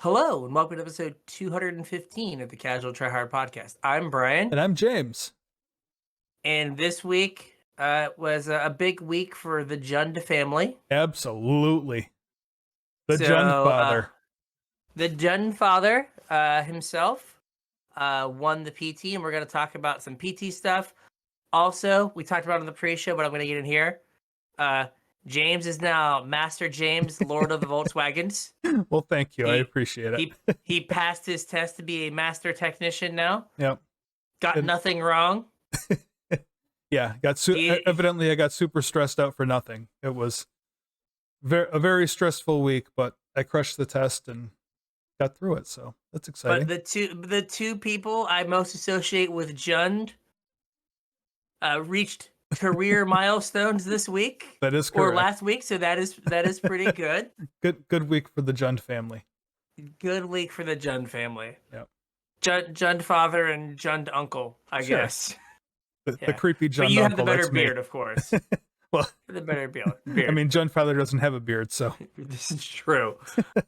Hello, and welcome to episode 215 of the Casual Try Hard podcast. I'm Brian, And I'm James. and this week was a big week for the Jund family. Absolutely. The So, Jund father. The Jund father himself won the PT, and we're going to talk about some PT stuff. Also, we talked about it on the pre-show, but I'm going to get in here. James is now Master James, Lord of the Volkswagens. Well, thank you. I appreciate it. He passed his test to be a master technician now. Yep. Got nothing wrong. Yeah, evidently I got super stressed out for nothing. It was a very stressful week, but I crushed the test and got through it, so that's exciting. But the two people I most associate with Jund reached career milestones this week. That is correct. Or last week, so that is pretty good. Good week for the Jund family. Good week for the Jund family. Yep. Jund father and Jund uncle, I guess. The creepy Jund uncle. But you have the better beard, of course. Well, the better beard. I mean, Jund father doesn't have a beard, so this is true.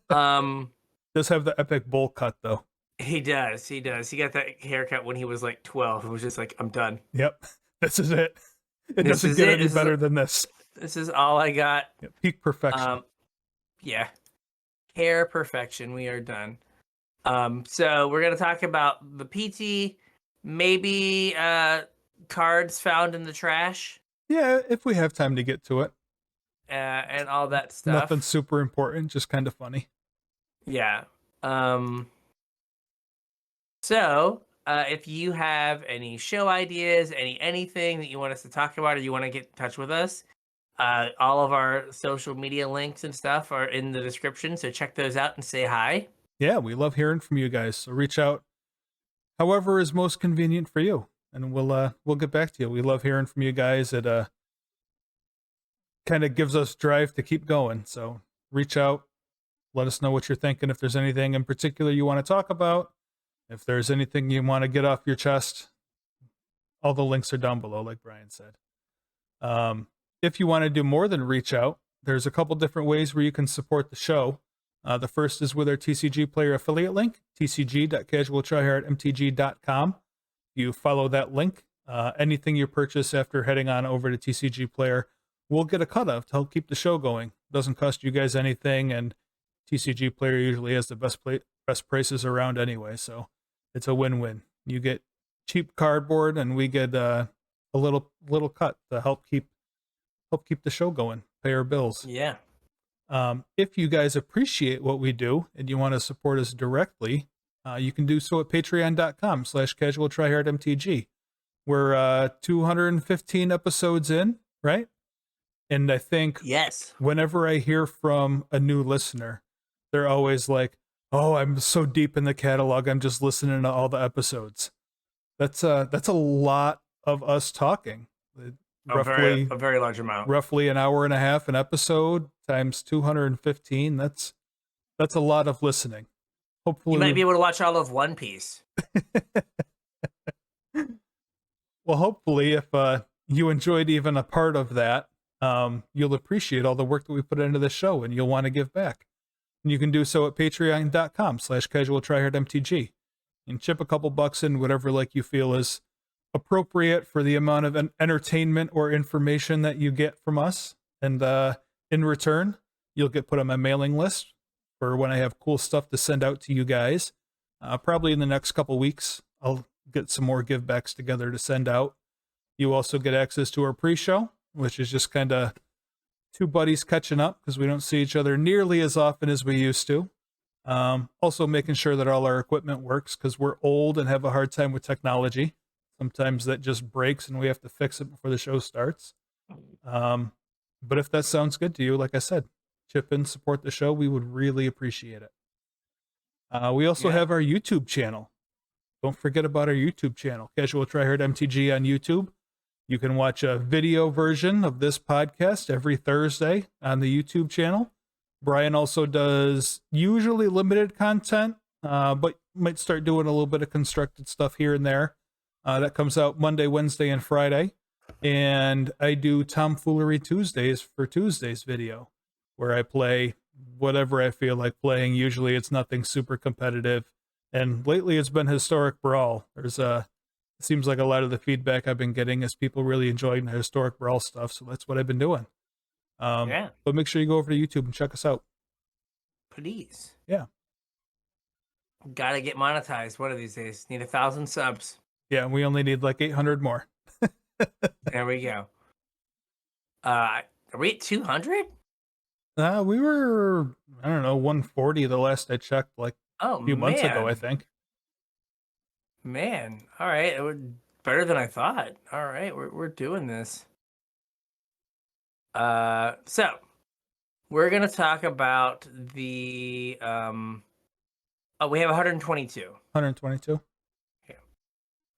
Does have the epic bowl cut though. He does. He got that haircut when he was like 12. It was just like, I'm done. Yep. This is it. It doesn't get any better than this. This is all I got. Yeah, peak perfection. Yeah. Hair perfection. We are done. So we're going to talk about the PT, maybe cards found in the trash. Yeah, if we have time to get to it. And all that stuff. Nothing super important, just kind of funny. Yeah. So, if you have any show ideas, anything that you want us to talk about, or you want to get in touch with us, all of our social media links and stuff are in the description. So check those out and say hi. Yeah, we love hearing from you guys. So reach out however is most convenient for you, and we'll get back to you. We love hearing from you guys. It kind of gives us drive to keep going. So reach out, let us know what you're thinking. If there's anything in particular you want to talk about, if there's anything you want to get off your chest, all the links are down below, like Brian said. If you want to do more than reach out, there's a couple different ways where you can support the show. The first is with our TCG player affiliate link, tcg.casualtryhardmtg.com. You follow that link. Anything you purchase after heading on over to TCG player will get a cut of to help keep the show going. Doesn't cost you guys anything, and TCG player usually has the best prices around anyway, so it's a win-win. You get cheap cardboard, and we get a little cut to help keep the show going, pay our bills. Yeah. If you guys appreciate what we do and you want to support us directly, you can do so at patreon.com/CasualTryHardMTG. We're 215 episodes in, right? And I think yes, whenever I hear from a new listener, they're always like, "Oh, I'm so deep in the catalog. I'm just listening to all the episodes." That's a lot of us talking. A very large amount. Roughly an hour and a half an episode times 215. That's a lot of listening. Hopefully, you might be able to watch all of One Piece. Well, hopefully, if you enjoyed even a part of that, you'll appreciate all the work that we put into the show, and you'll want to give back. And you can do so at patreon.com/CasualTryHardMTG. And chip a couple bucks in, whatever you feel is appropriate for the amount of entertainment or information that you get from us. And in return, you'll get put on my mailing list for when I have cool stuff to send out to you guys. Probably in the next couple weeks, I'll get some more givebacks together to send out. You also get access to our pre-show, which is just kind of two buddies catching up because we don't see each other nearly as often as we used to. Also making sure that all our equipment works because we're old and have a hard time with technology. Sometimes that just breaks and we have to fix it before the show starts. But if that sounds good to you, like I said, chip in, support the show. We would really appreciate it. We also have our YouTube channel. Don't forget about our YouTube channel, Casual Tryhard MTG on YouTube. You can watch a video version of this podcast every Thursday on the YouTube channel. Brian also does usually limited content, but might start doing a little bit of constructed stuff here and there. That comes out Monday, Wednesday, and Friday. And I do Tomfoolery Tuesdays for Tuesday's video, where I play whatever I feel like playing. Usually it's nothing super competitive. And lately it's been Historic Brawl. There's it seems like a lot of the feedback I've been getting is people really enjoying the Historic Brawl stuff, so that's what I've been doing. Yeah, But make sure you go over to YouTube and check us out. please. Yeah. Gotta get monetized one of these days. Need 1,000 subs. Yeah, we only need like 800 more. There we go. Are we at 200? We were, I don't know, 140 the last I checked, like Oh, a few months ago, I think. Man, all right, it was better than I thought. All right, we're doing this. So we're gonna talk about the Oh, we have 122. 122.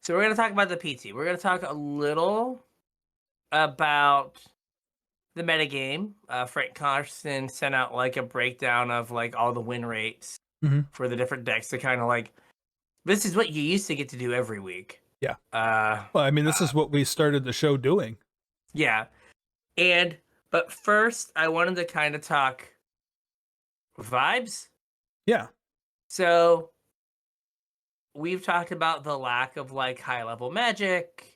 So we're gonna talk about the PT. We're gonna talk a little about the metagame. Frank Carson sent out like a breakdown of like all the win rates for the different decks to kind of like, this is what you used to get to do every week. Yeah. Well, I mean, this is what we started the show doing. Yeah. But first, I wanted to kind of talk vibes. Yeah. So we've talked about the lack of like high level magic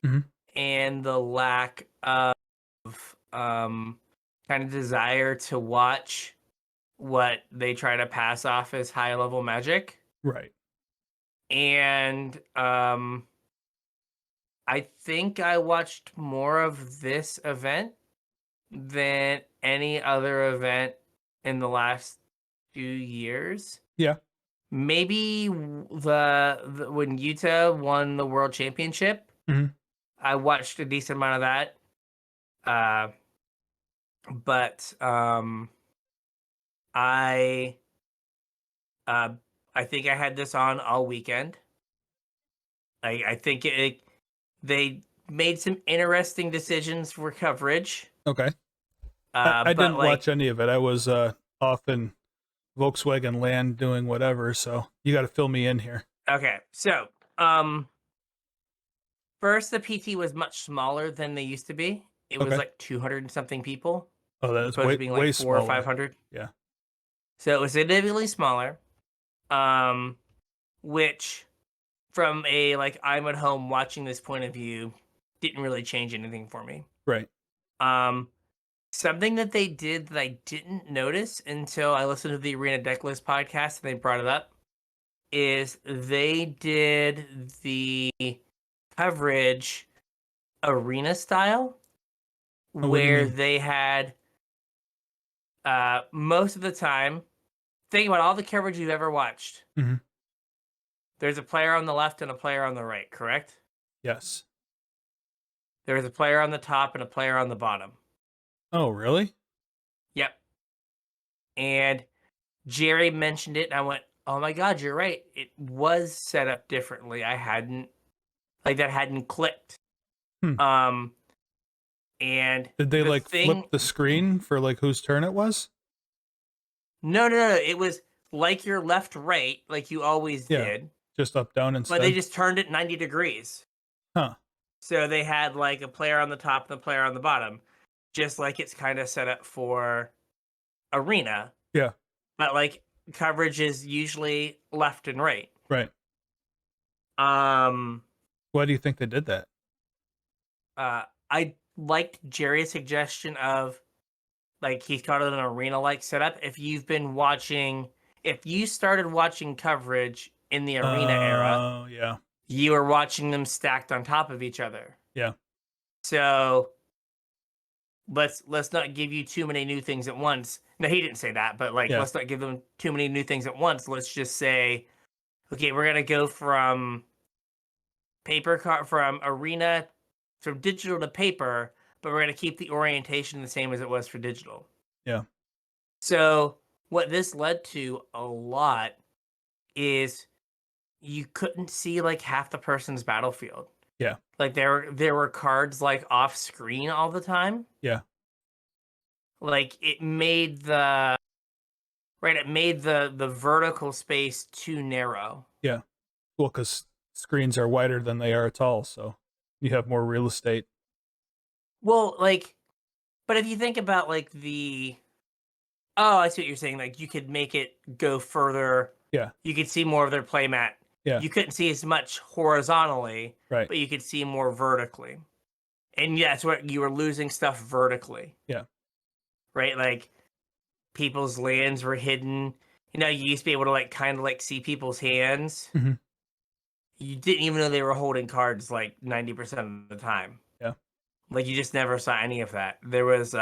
and the lack of kind of desire to watch what they try to pass off as high level magic. Right. And I think I watched more of this event than any other event in the last few years. Yeah. Maybe the when Utah won the world championship, I watched a decent amount of that. But I think I had this on all weekend. I think they made some interesting decisions for coverage. Okay. I didn't like, watch any of it. I was off in Volkswagen land doing whatever, so you got to fill me in here. Okay, so first the PT was much smaller than they used to be. It was like 200 and something people. Oh, that is supposed to be like way 400 or smaller. 500. Yeah. So it was significantly smaller. Which from a like I'm at home watching this point of view didn't really change anything for me. Right. Something that they did that I didn't notice until I listened to the Arena Decklist podcast and they brought it up is they did the coverage arena style where they had most of the time, think about all the coverage you've ever watched. There's a player on the left and a player on the right, correct? Yes. There's a player on the top and a player on the bottom. Oh, really? Yep. And Jerry mentioned it, and I went, oh my God, you're right. It was set up differently. I hadn't, like, that hadn't clicked. And did they flip the screen for like whose turn it was? No. It was like your left, right, like you always did. Just up, down, instead. But they just turned it 90 degrees. Huh. So they had like a player on the top and a player on the bottom, just like it's kind of set up for arena. Yeah. But like coverage is usually left and right. Right. Why do you think they did that? I liked Jerry's suggestion of like he's called it an arena-like setup. If you started watching coverage in the arena era, you were watching them stacked on top of each other. Yeah. So let's not give you too many new things at once. No, he didn't say that, but like let's not give them too many new things at once. Let's just say, okay, we're gonna go from arena, from digital to paper, but we're gonna keep the orientation the same as it was for digital. Yeah. So what this led to a lot is you couldn't see like half the person's battlefield. Yeah. Like there were cards like off screen all the time. Yeah. Like it made the vertical space too narrow. Yeah. Well, because screens are wider than they are tall, so you have more real estate. Well, like, but if you think about like Oh, I see what you're saying. Like you could make it go further. Yeah. You could see more of their playmat. Yeah. You couldn't see as much horizontally, Right. but you could see more vertically. And yeah, that's what you were losing stuff vertically. Yeah. Right? Like people's lands were hidden. You know, you used to be able to like kind of like see people's hands. Mm-hmm. You didn't even know they were holding cards like 90% of the time. Yeah. Like you just never saw any of that. There was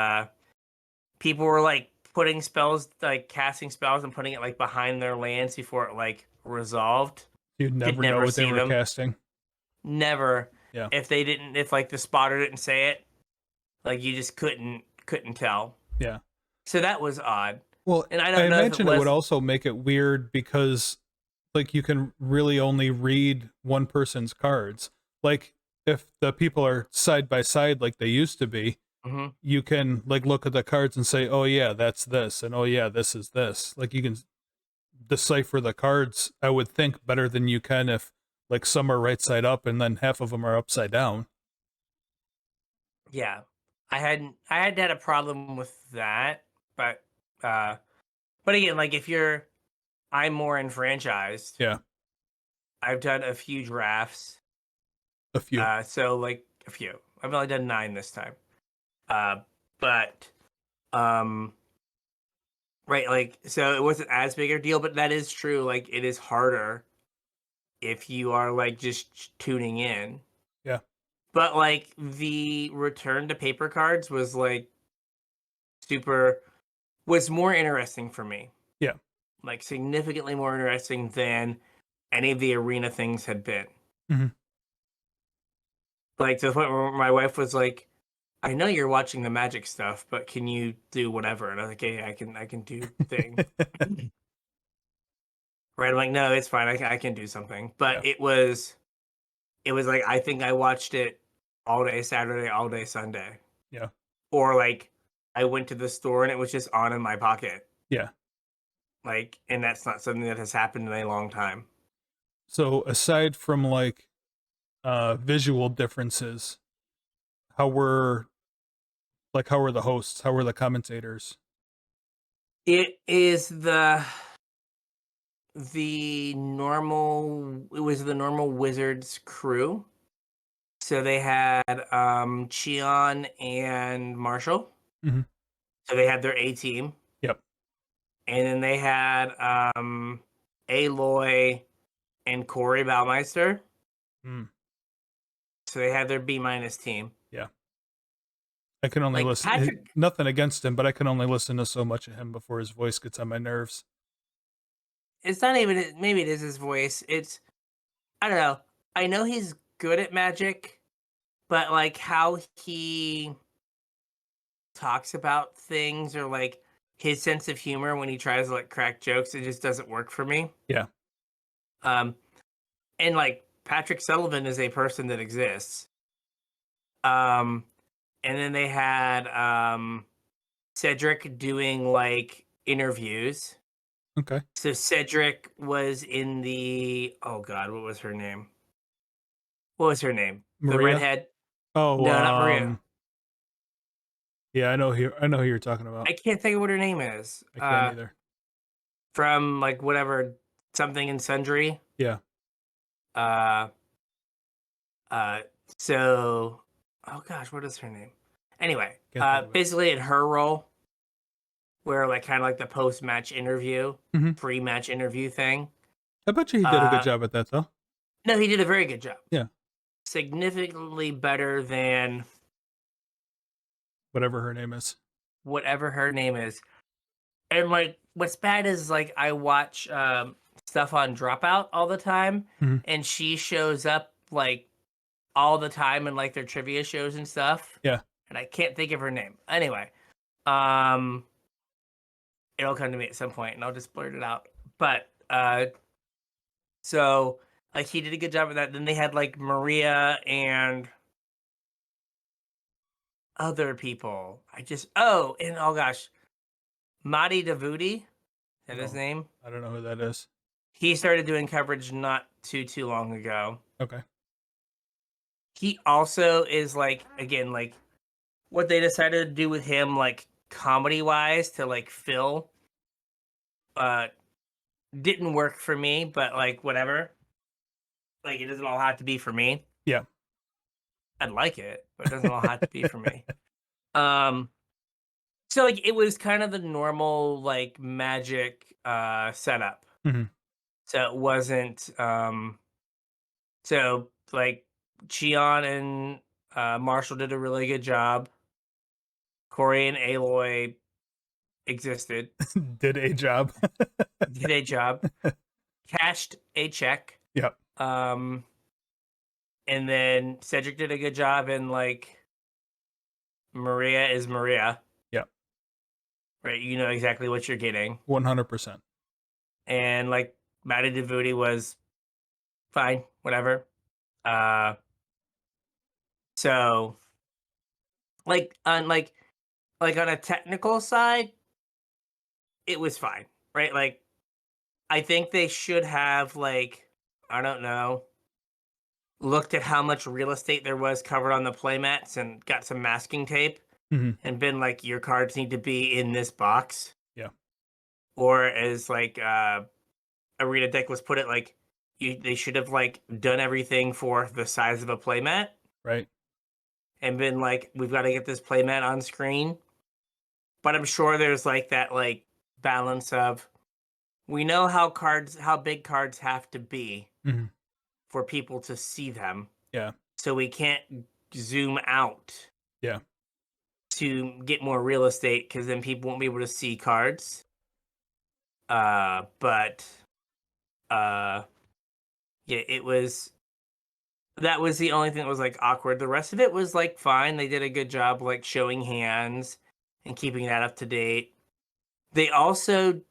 people were like putting spells, like casting spells and putting it like behind their lands before it like resolved. You'd Could never know never what they see were them. casting. Never. Yeah. If like the spotter didn't say it, like you just couldn't tell. Yeah. So that was odd. Well, And I I don't know if imagine it would also make it weird because like you can really only read one person's cards. Like if the people are side by side like they used to be, Mhm. you can like look at the cards and say, "Oh yeah, that's this," and "Oh yeah, this is this." Like you can decipher the cards, I would think, better than you can if like some are right side up and then half of them are upside down. Yeah. I had had a problem with that, but uh but again, like if you're I'm more enfranchised. Yeah, I've done a few drafts. a few. So like a few. I've only done 9 this time. Uh but um right, like so it wasn't as big a deal, but that is true. Like it is harder if you are like just tuning in. Yeah. But like the return to paper cards was like super was more interesting for me. Yeah. Like significantly more interesting than any of the arena things had been. Mhm. Like to the point where my wife was like, "I know you're watching the magic stuff, but can you do whatever?" And I was like, "Yeah, I can do things." Right? I'm like, "No, it's fine. I can do something." Yeah. But it was like I think I watched it all day Saturday, all day Sunday. Yeah. Or like I went to the store and it was just on in my pocket. Yeah. Like, and that's not something that has happened in a long time. So aside from like visual differences, how were how were the hosts? How were the commentators? It is it was the normal Wizards crew. So they had Cheon and Marshall. Mhm. So they had their A team. Yep. And then they had Aloy and Corey Baumeister. Mm. So they had their B minus team. Yeah. I can only Like listen. Patrick, Nothing against him, but I can only listen to so much of him before his voice gets on my nerves. it's not even maybe it is his voice. It's I don't know. I know he's good at Magic, but like how he talks about things or like his sense of humor when he tries to like crack jokes, it just doesn't work for me. Yeah. Um, and like Patrick Sullivan is a person that exists. Um, and then they had Cedric doing like interviews. Okay. So Cedric was in the oh god, what was her name? What was her name? The Maria. redhead? Oh, No, not Maria. yeah, I know who you're talking about. I can't think of what her name is. I can't either. From like whatever something in Sundry. Yeah. Uh, uh. So, oh gosh, what is her name? Anyway, Can't think of it. basically in her role, where like kind of like the post-match interview, Mhm. pre-match interview thing. I bet you he did a good job at that, though. No, he did a very good job. Yeah. Significantly better than Whatever her name is. whatever her name is. And like, what's bad is like I watch stuff on Dropout all the time, Mhm. and she shows up like all the time in like their trivia shows and stuff. Yeah. And I can't think of her name. Anyway, it'll come to me at some point, and I'll just blurt it out. But so like he did a good job of that. Then they had like Maria and other people. And oh gosh, Madi Davuti, is that his No. name? I don't know who that is. He started doing coverage not too long ago. Okay. He also is like again like what they decided to do with him like comedy wise to like fill didn't work for me, but like whatever. Like it doesn't all have to be for me. Yeah. I'd like it, but it doesn't all have to be for me. Um so like it was kind of the normal like magic setup. Mhm. So it wasn't so like Cheon and Marshall did a really good job. Corey and Aloy existed, Did a job. did a job, cashed a check. Yep. Um and then Cedric did a good job, and like Maria is Maria, Yep. right? You know exactly what you're getting. 100%. And like Maddie Devoody was fine, whatever. Uh so like on a technical side, it was fine, right? Like I think they should have like, I don't know, looked at how much real estate there was covered on the playmats and got some masking tape Mhm. and been like, your cards need to be in this box. Yeah. Or as like Arena Deck was put it, like they should have like done everything for the size of a playmat Right. and been like, we've got to get this playmat on screen. But I'm sure there's like that like balance of, we know how big cards have to be Mhm. for people to see them. Yeah. So we can't zoom out Yeah. to get more real estate because then people won't be able to see cards. But yeah, that was the only thing that was like awkward. The rest of it was like fine. They did a good job like showing hands and keeping that up to date. They also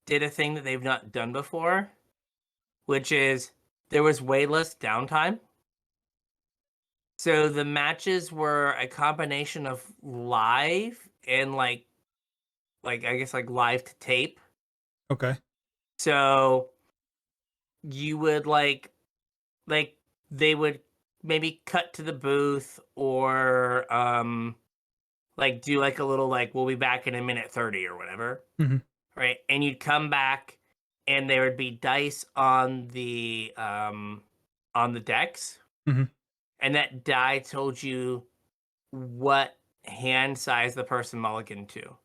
did a thing that they've not done before, which is there was way less downtime. So the matches were a combination of live and like I guess like live to tape. Okay. So you would like they would maybe cut to the booth or like do like a little like we'll be back in a minute 30 or whatever, Mhm. right? And you'd come back and there would be dice on the decks, Mhm. and that die told you what hand size the person mulliganed to.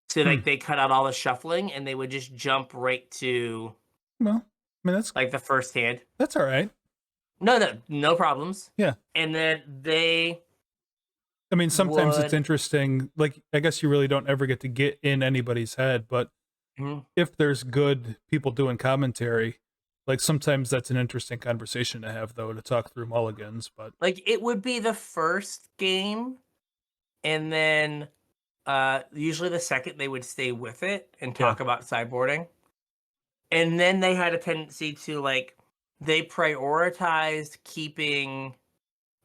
So Hmm. like they cut out all the shuffling and they would just jump right to Well, I mean like the first hand. that's all right. No problems. Yeah. And then they I mean, sometimes it's would interesting. Like, I guess you really don't ever get to get in anybody's head, but Mhm. if there's good people doing commentary, like sometimes that's an interesting conversation to have, though, to talk through mulligans. But like it would be the first game, and then usually the second they would stay with it and yeah. talk about sideboarding. And then they had a tendency to like they prioritized keeping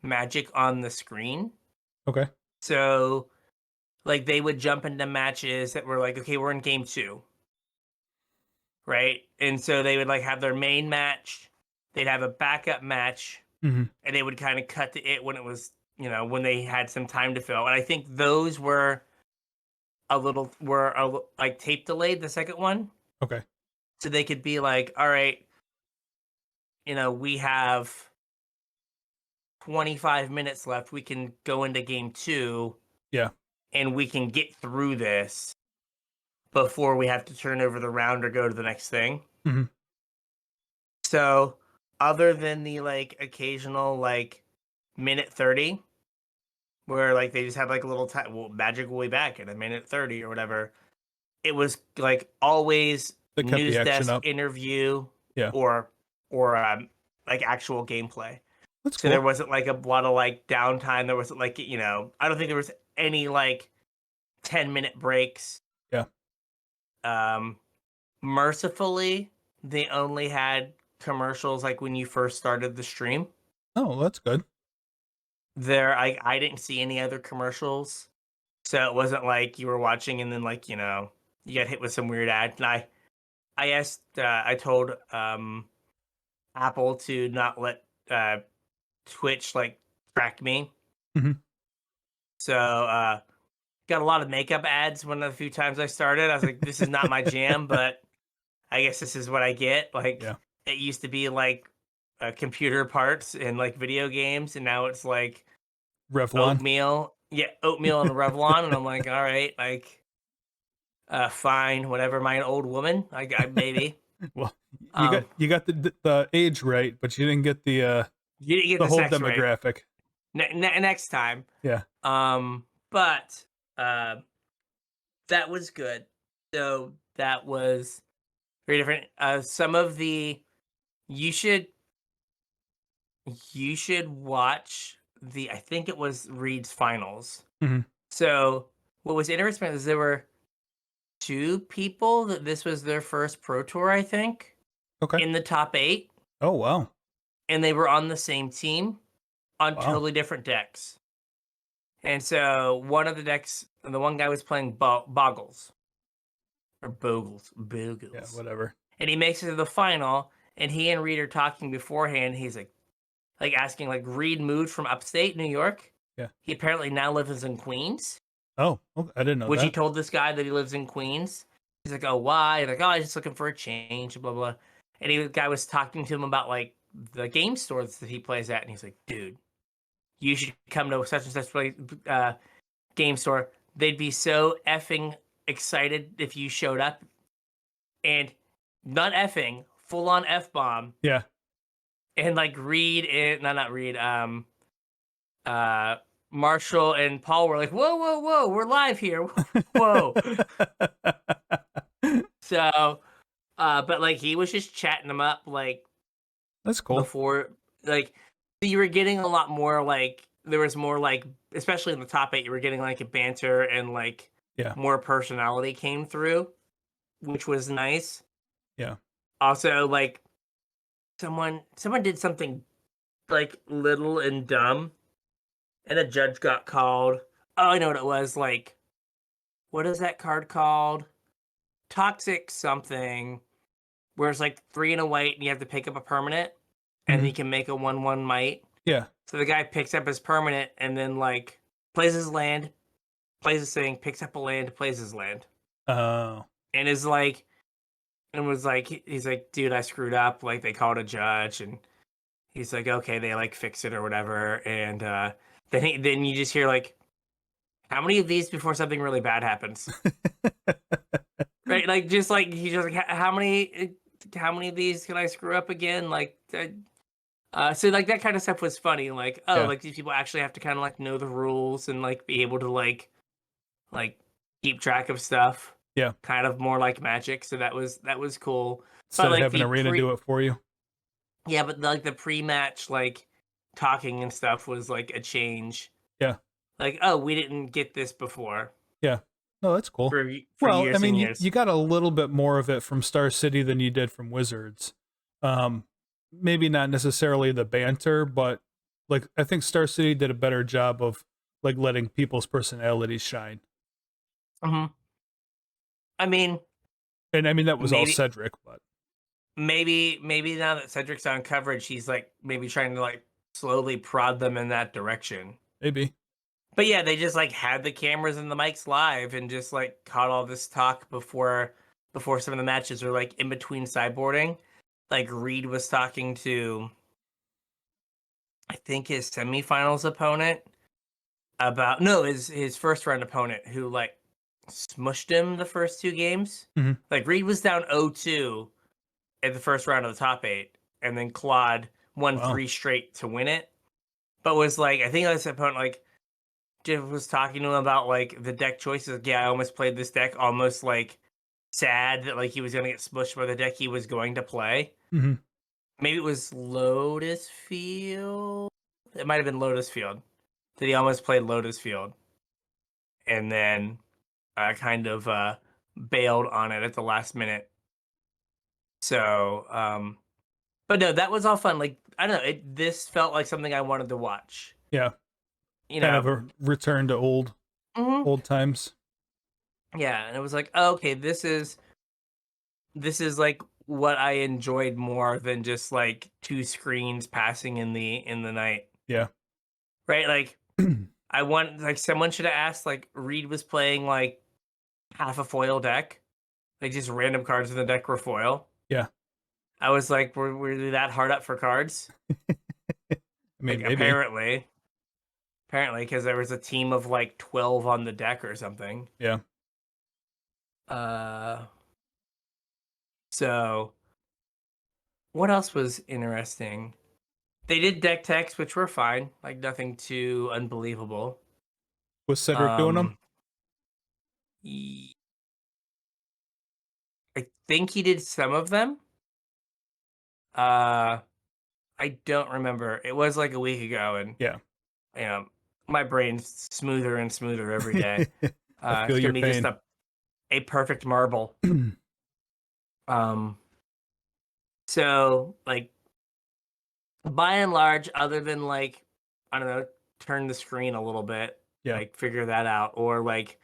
magic on the screen. Okay. So like they would jump into matches that were like, okay, we're in game 2. Right? And so they would like have their main match, they'd have a backup match, Hmm. and they would kind of cut to it when it was, when they had some time to fill. And I think those were like tape delayed, the second one. Okay. So they could be like, all right, we have 25 minutes left. We can go into game 2 Yeah. and we can get through this before we have to turn over the round or go to the next thing. Hmm. So, other than the like occasional like minute 30 where like they just had like a little time, well, magic will be back in a minute 30 or whatever, it was like always That kept the news action desk up. interview Yeah. or like actual gameplay. That's So there cool. wasn't like a lot of like downtime. There wasn't like, I don't think there was any like 10-minute breaks. Yeah. Um, Mercifully, they only had commercials like when you first started the stream. Oh, that's good. I didn't see any other commercials. So it wasn't like you were watching and then like, you got hit with some weird ad. And I told Apple to not let Twitch like track me. Hmm. So got a lot of makeup ads one of the few times I started. I was like, this is not my jam, but I guess this is what I get. Like, Yeah. it used to be like computer parts in like video games, and now it's like Revlon. oatmeal. Yeah, oatmeal and Revlon, and I'm like, all right, like, fine, whatever. Am I an old woman? I maybe. Well, Um, you got the age right, but you didn't get you didn't get the the whole sex right. demographic. Next time. Yeah. But that was good. So that was very different. Some of the you should watch the I think it was Reed's finals. Mhm. So what was interesting is there were two people that this was their first pro tour, I think, Okay. in the top 8, Oh wow. and they were on the same team on Wow. totally different decks. And so one of the decks, the one guy was playing Boggles or Bogles, Yeah. Bogles, Whatever. and he makes it to the final. And he and Reed are talking beforehand. He's like asking like Reed moved from upstate New York. Yeah. He apparently now lives in Queens. Oh, okay. I didn't know Which he that. told this guy that he lives in Queens. He's like, oh, why? Like, oh, I'm just looking for a change, blah, blah. And the guy was talking to him about, like, the game stores that he plays at. And he's like, dude, you should come to such and such place, game store. They'd be so effing excited if you showed up. And not effing, full on F bomb. Yeah. And, like, Reed and, no, not Reed, Marshall and Paul were like, whoa, whoa, whoa, we're live here. Whoa. So, but like he was just chatting them up like That's cool. before, like you were getting a lot more like there was more like, especially in the top 8, you were getting like a banter and like Yeah. more personality came through, which was nice. Yeah. Also, like someone did something like little and dumb, and a judge got called. Oh, I know what it was. Like, what is that card called? Toxic something. Where it's like 3 and a white, and you have to pick up a permanent, and Mhm. you can make a 1/1 might. Yeah. So the guy picks up his permanent, and then like plays his land, plays his thing, picks up a land, plays his land, Oh. and is like, and was like, he's like, dude, I screwed up. Like they called a judge, and he's like, okay, they like fix it or whatever, and then you just hear like, how many of these before something really bad happens? Right, like just like he's just like, how many of these can I screw up again? Like, so like that kind of stuff was funny. Like, oh, Yeah. like these people actually have to kind of like know the rules and like be able to like keep track of stuff. Yeah. Kind of more like Magic. So that was cool. Instead of like having Arena do it for you. Yeah, but like the pre-match like talking and stuff was like a change. Yeah. Like, oh, we didn't get this before. Yeah. No, that's cool. For Well, years I mean, and years. you got a little bit more of it from Star City than you did from Wizards. Maybe not necessarily the banter, but like I think Star City did a better job of like letting people's personalities shine. Mm-hmm. I mean, And I mean that was all maybe Cedric, but maybe now that Cedric's on coverage, he's like maybe trying to like slowly prod them in that direction. maybe. But yeah, they just like had the cameras and the mics live and just like caught all this talk before some of the matches, or like in between sideboarding. Like Reed was talking to, I think, his semifinals opponent about his first round opponent who like smushed him the first 2 games. Mhm. Like Reed was down 0-2 at the first round of the top 8, and then Claude won Wow. 3 straight to win it. But was like, I think this opponent like just was talking to him about like the deck choices. Like, yeah, I almost played this deck almost like sad that like he was gonna get smushed by the deck he was going to play. Mhm. Maybe it was Lotus Field. It might have been Lotus Field. That he almost played Lotus Field, and then kind of bailed on it at the last minute. So, but no, that was all fun. Like I don't know, this felt like something I wanted to watch. Yeah. You Kind know, of a return to old times. Yeah, and it was like, oh, okay, this is like what I enjoyed more than just like 2 screens passing in the night. Yeah. Right? Like I want like someone should have asked like Reed was playing like half a foil deck, like just random cards in the deck were foil. Yeah. I was like, were they that hard up for cards? I mean, Like maybe. apparently, because there was a team of like 12 on the deck or something. Yeah. Uh, so what else was interesting? They did deck techs, which were fine, like nothing too unbelievable. Was Cedric doing them? Um, he- I think he did some of them. Uh, I don't remember. It was like a week ago, and Yeah. you know, my brain's smoother and smoother every day. I feel It's your gonna be just pain. a perfect marble. Um, so like by and large, other than like I don't know, turn the screen a little bit, Yeah. like figure that out, or like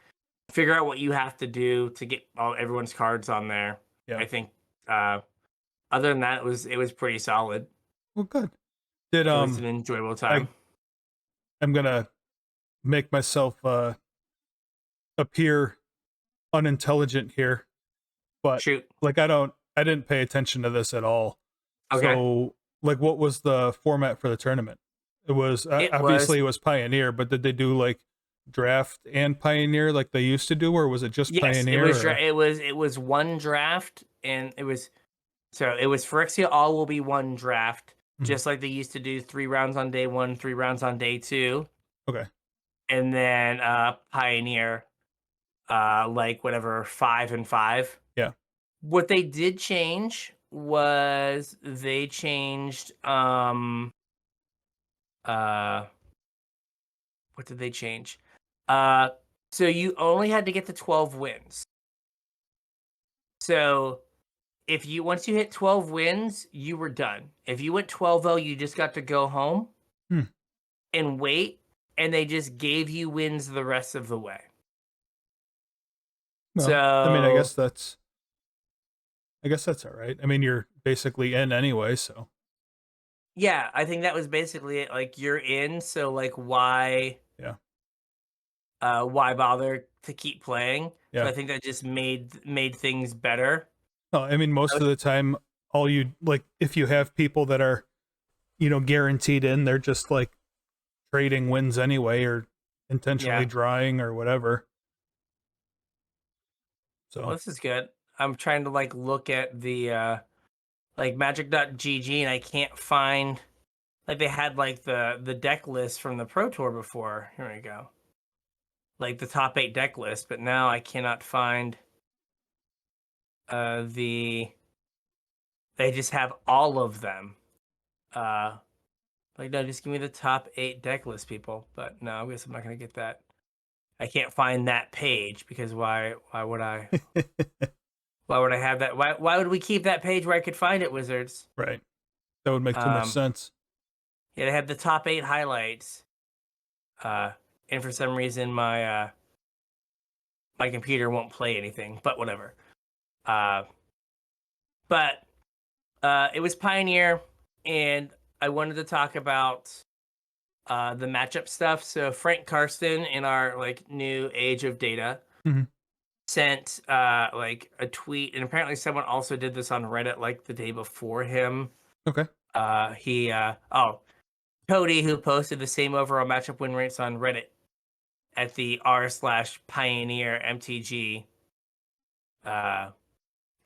figure out what you have to do to get all everyone's cards on there. Yeah. I think other than that, it was pretty solid. Well, good. Did It was an enjoyable time. I'm gonna make myself appear unintelligent here, but Shoot. like I didn't pay attention to this at all. Okay. So like, what was the format for the tournament? It was It was obviously it was Pioneer, but did they do like draft and Pioneer like they used to do, or was it just yes, Pioneer? it was one draft, and it was Phyrexia all will be one draft, Mhm. just like they used to do 3 rounds on day 1, 3 rounds on day 2, Okay. and then Pioneer like whatever 5 and 5. Yeah. What they did change was they changed uh what did they change? Uh so you only had to get to 12 wins. So if you once you hit 12 wins, you were done. If you went 12-0, you just got to go home Hmm. and wait, and they just gave you wins the rest of the way. Well, I mean, So I guess that's all right. I mean, you're basically in anyway, so yeah, I think that was basically it. Like you're in, so like yeah. why bother to keep playing? So Yeah. I think that just made things better. No, I mean, most Uh, of the time, all you like, if you have people that are, guaranteed in, they're just like trading wins anyway, or intentionally Yeah. drawing or whatever. Well, So, this is good. I'm trying to like look at the like magic.gg, and I can't find like they had like the deck list from the Pro Tour before. Here we go. Like the top 8 deck list, but now I cannot find the they just have all of them. Like no, just give me the top 8 deck list, people. But no, I guess I'm not gonna get that. I can't find that page because why would I why would I have that? Why would we keep that page where I could find it, Wizards? right. That would make too much Um sense. yeah, they have the top 8 highlights. Uh and for some reason my computer won't play anything, but whatever. Uh but it was Pioneer, and I wanted to talk about the matchup stuff. So Frank Karsten in our like new age of data Mhm. sent like a tweet, and apparently someone also did this on Reddit like the day before him. Okay. He Cody, who posted the same overall matchup win rates on Reddit at the r/Pioneer MTG a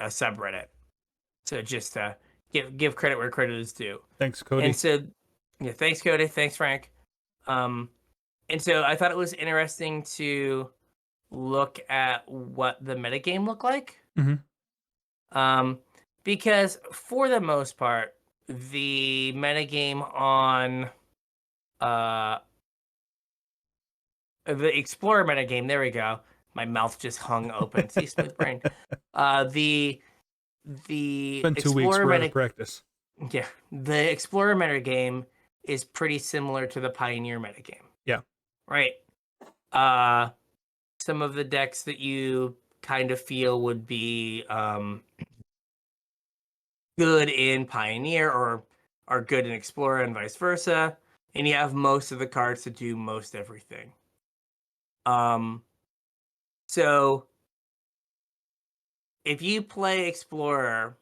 subreddit. So just give credit where credit is due. Thanks, And Cody. so yeah, thanks Cody, thanks Frank. Um and so I thought it was interesting to look at what the metagame looked like. Mhm. Um, because for the most part, the metagame on uh the Explorer metagame, there we go. My mouth just hung open. See, smooth brain. The Been 2 weeks. Explorer We're out of meta practice. yeah, the Explorer metagame is pretty similar to the Pioneer metagame. Yeah. Right. Some of the decks that you kind of feel would be good in Pioneer or are good in Explorer and vice versa. and you have most of the cards to do most everything. So if you play Explorer,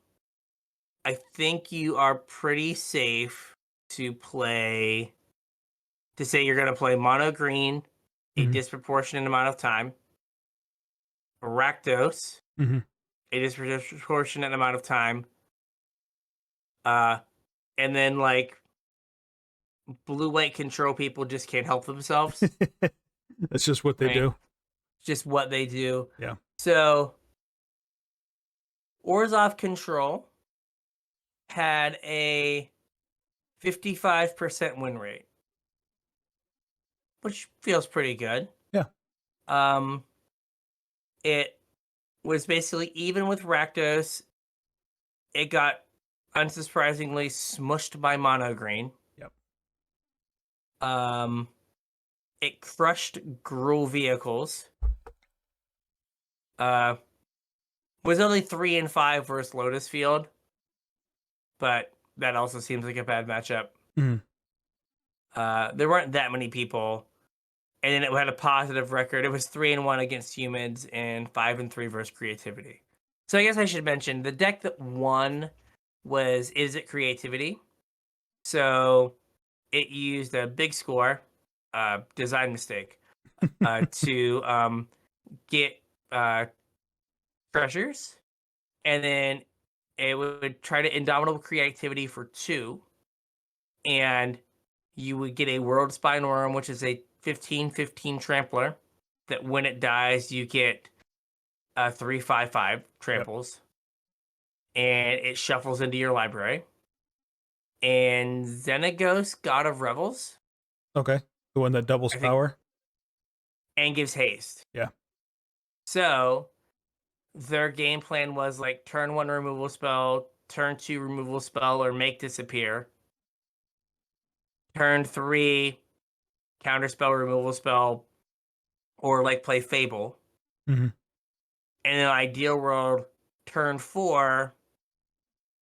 I think you are pretty safe to say you're going to play mono green a Mhm. disproportionate amount of time, Rakdos Mhm. a disproportionate amount of time, uh, and then like blue white control people just can't help themselves, That's just what they right? do. It's just what they do. Yeah. So Orzhov control had a 55% win rate, which feels pretty good. Yeah. Um, it was basically even with Rakdos. It got unsurprisingly smushed by mono green. Yep. Um, it crushed Gruul vehicles. Uh, was only 3-5 versus Lotus Field, but that also seems like a bad matchup. Mhm. There weren't that many people, and then it had a positive record. It was 3-1 against humans and 5-3 versus creativity. So I guess I should mention the deck that won was Is It Creativity? So it used a big score, design mistake, to get treasures, and then it would try to indomitable creativity for 2, and you would get a world spine worm, which is a 15/15 trampler. That when it dies, you get 3/5/5 Yep. tramples, and it shuffles into your library. And Xenagos, God of Revels, Okay. The one that doubles I think, power. and gives haste. Yeah. So their game plan was like turn 1 removal spell, turn 2 removal spell, or make disappear. Turn 3 counterspell, removal spell, or like play Fable. Mhm. And in an ideal world, turn 4,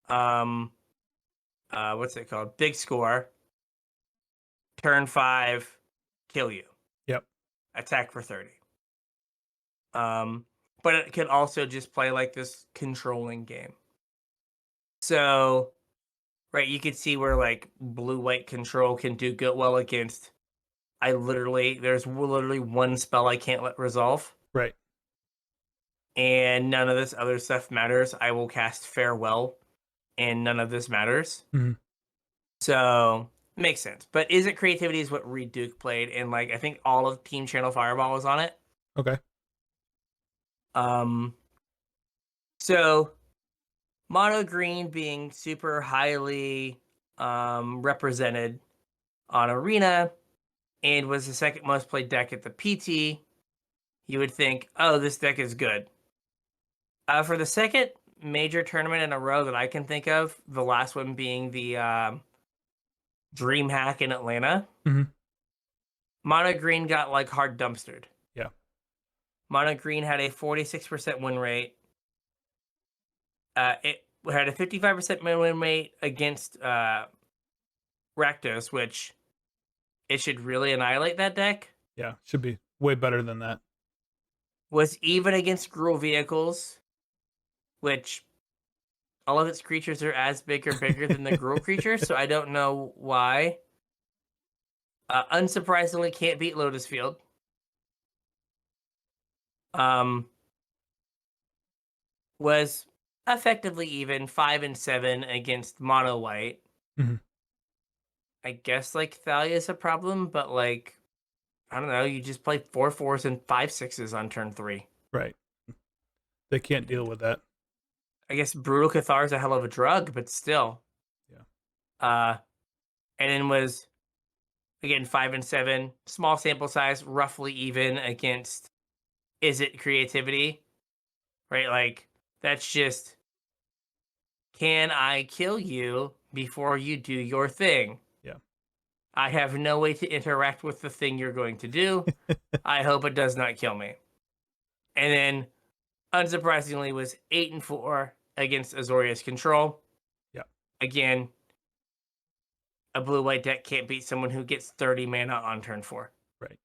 um, what's it called? Big score. Turn 5, kill you. Yep. Attack for 30. Um, but it could also just play like this controlling game. So, right, you could see where like blue white control can do good well against. There's literally one spell I can't let resolve, Right. and none of this other stuff matters. I will cast Farewell, and none of this matters. Mhm. So makes sense. But Is It Creativity is what Reed Duke played, and like I think all of Team Channel Fireball was on it. Okay. Um, so mono green being super highly represented on Arena and was the second most played deck at the PT. You would think, oh, this deck is good. For the second major tournament in a row that I can think of, the last one being the DreamHack in Atlanta, Mhm. Mono Green got like hard dumpstered. Yeah. Mono Green had a 46% win rate. It had a 55% win rate against Rakdos, which it should really annihilate that deck. Yeah. Should be way better than that. Was even against Gruul vehicles, which all of its creatures are as big or bigger than the Gruul creatures, so I don't know why. Unsurprisingly, can't beat Lotus Field. Um, was effectively even 5-7 against Mono White. Mhm. I guess like Thalia is a problem, but like I don't know, you just play 4/4s and 5/6s on turn 3. Right. They can't deal with that. I guess Brutal Cathar is a hell of a drug, but still. Yeah. Uh, and then was again 5-7, small sample size, roughly even against Is It Creativity, right? Like that's just can I kill you before you do your thing? Yeah. I have no way to interact with the thing you're going to do. I hope it does not kill me. And then, unsurprisingly, was 8-4 against Azorius Control. Yeah. Again, a blue-white deck can't beat someone who gets 30 mana on turn 4. Right.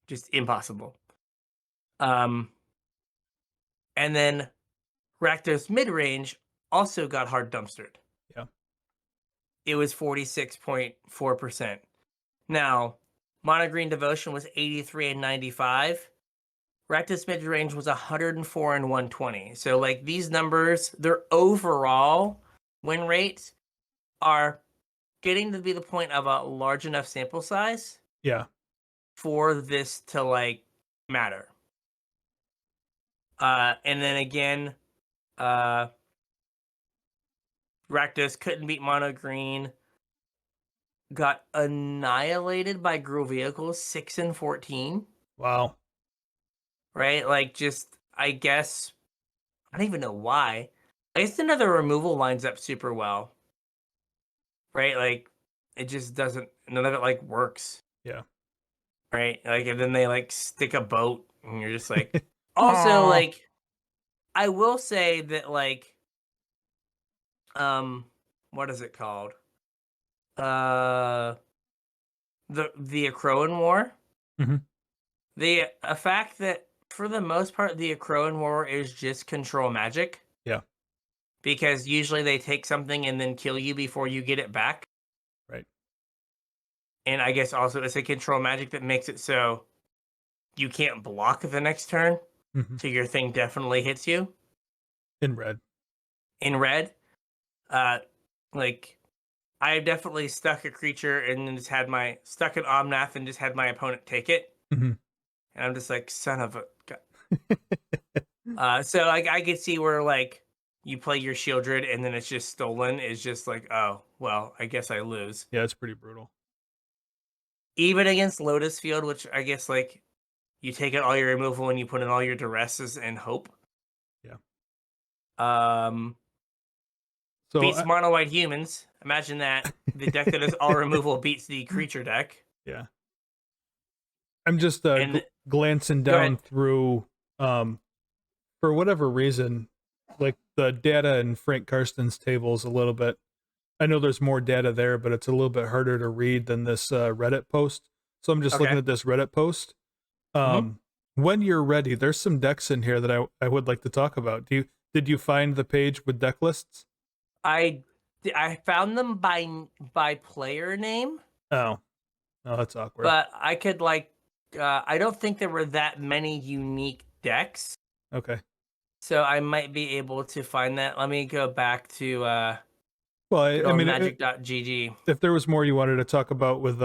Just impossible. And then Rakdos mid-range also got hard dumpstered. Yeah. It was 46.4%. Now, Mono Green Devotion was 83 and 95. Rakdos mid-range was 104 and 120. So, like, these numbers, their overall win rates are getting to be the point of a large enough sample size Yeah. for this to, like, matter. And then again, Rakdos couldn't beat Mono Green. Got annihilated by Gruul Vehicles, 6 and 14. Wow. Right? Like, just, I guess, I don't even know why. I guess another removal lines up super well. Right? Like, it just doesn't, none of it, like, works. Yeah. Right? Like, and then they, like, stick a boat, and you're just like... Also, like, I will say that, like, what is it called? The Akroan War. Mhm. The fact that for the most part the Akroan War is just control magic. Yeah. Because usually they take something and then kill you before you get it back. Right. And I guess also it's a control magic that makes it so you can't block the next turn. Mhm. So your thing definitely hits you. In red. In red. Like, I've definitely stuck a creature and then just had stuck an Omnath and just had my opponent take it. Mhm. And I'm just like, son of a... So I could see where, like, you play your Shieldred and then it's just stolen. It's just like, oh, well, I guess I lose. Yeah, it's pretty brutal. Even against Lotus Field, which I guess, like, you take out all your removal and you put in all your duresses and hope. Yeah. So Beats Mono White Humans. Imagine that. The deck that is all removal beats the creature deck. Yeah. I'm just And glancing go ahead. down through, for whatever reason, like the data in Frank Karsten's tables a little bit. I know there's more data there, but it's a little bit harder to read than this Reddit post. So I'm just looking at this Reddit post. When you're ready, there's some decks in here that I would like to talk about. Did you find the page with deck lists? I found them by player name. Oh, that's awkward. But I could, like, I don't think there were that many unique decks. Okay. So I might be able to find that. Let me go back to Well, I mean, magic.gg. If there was more you wanted to talk about with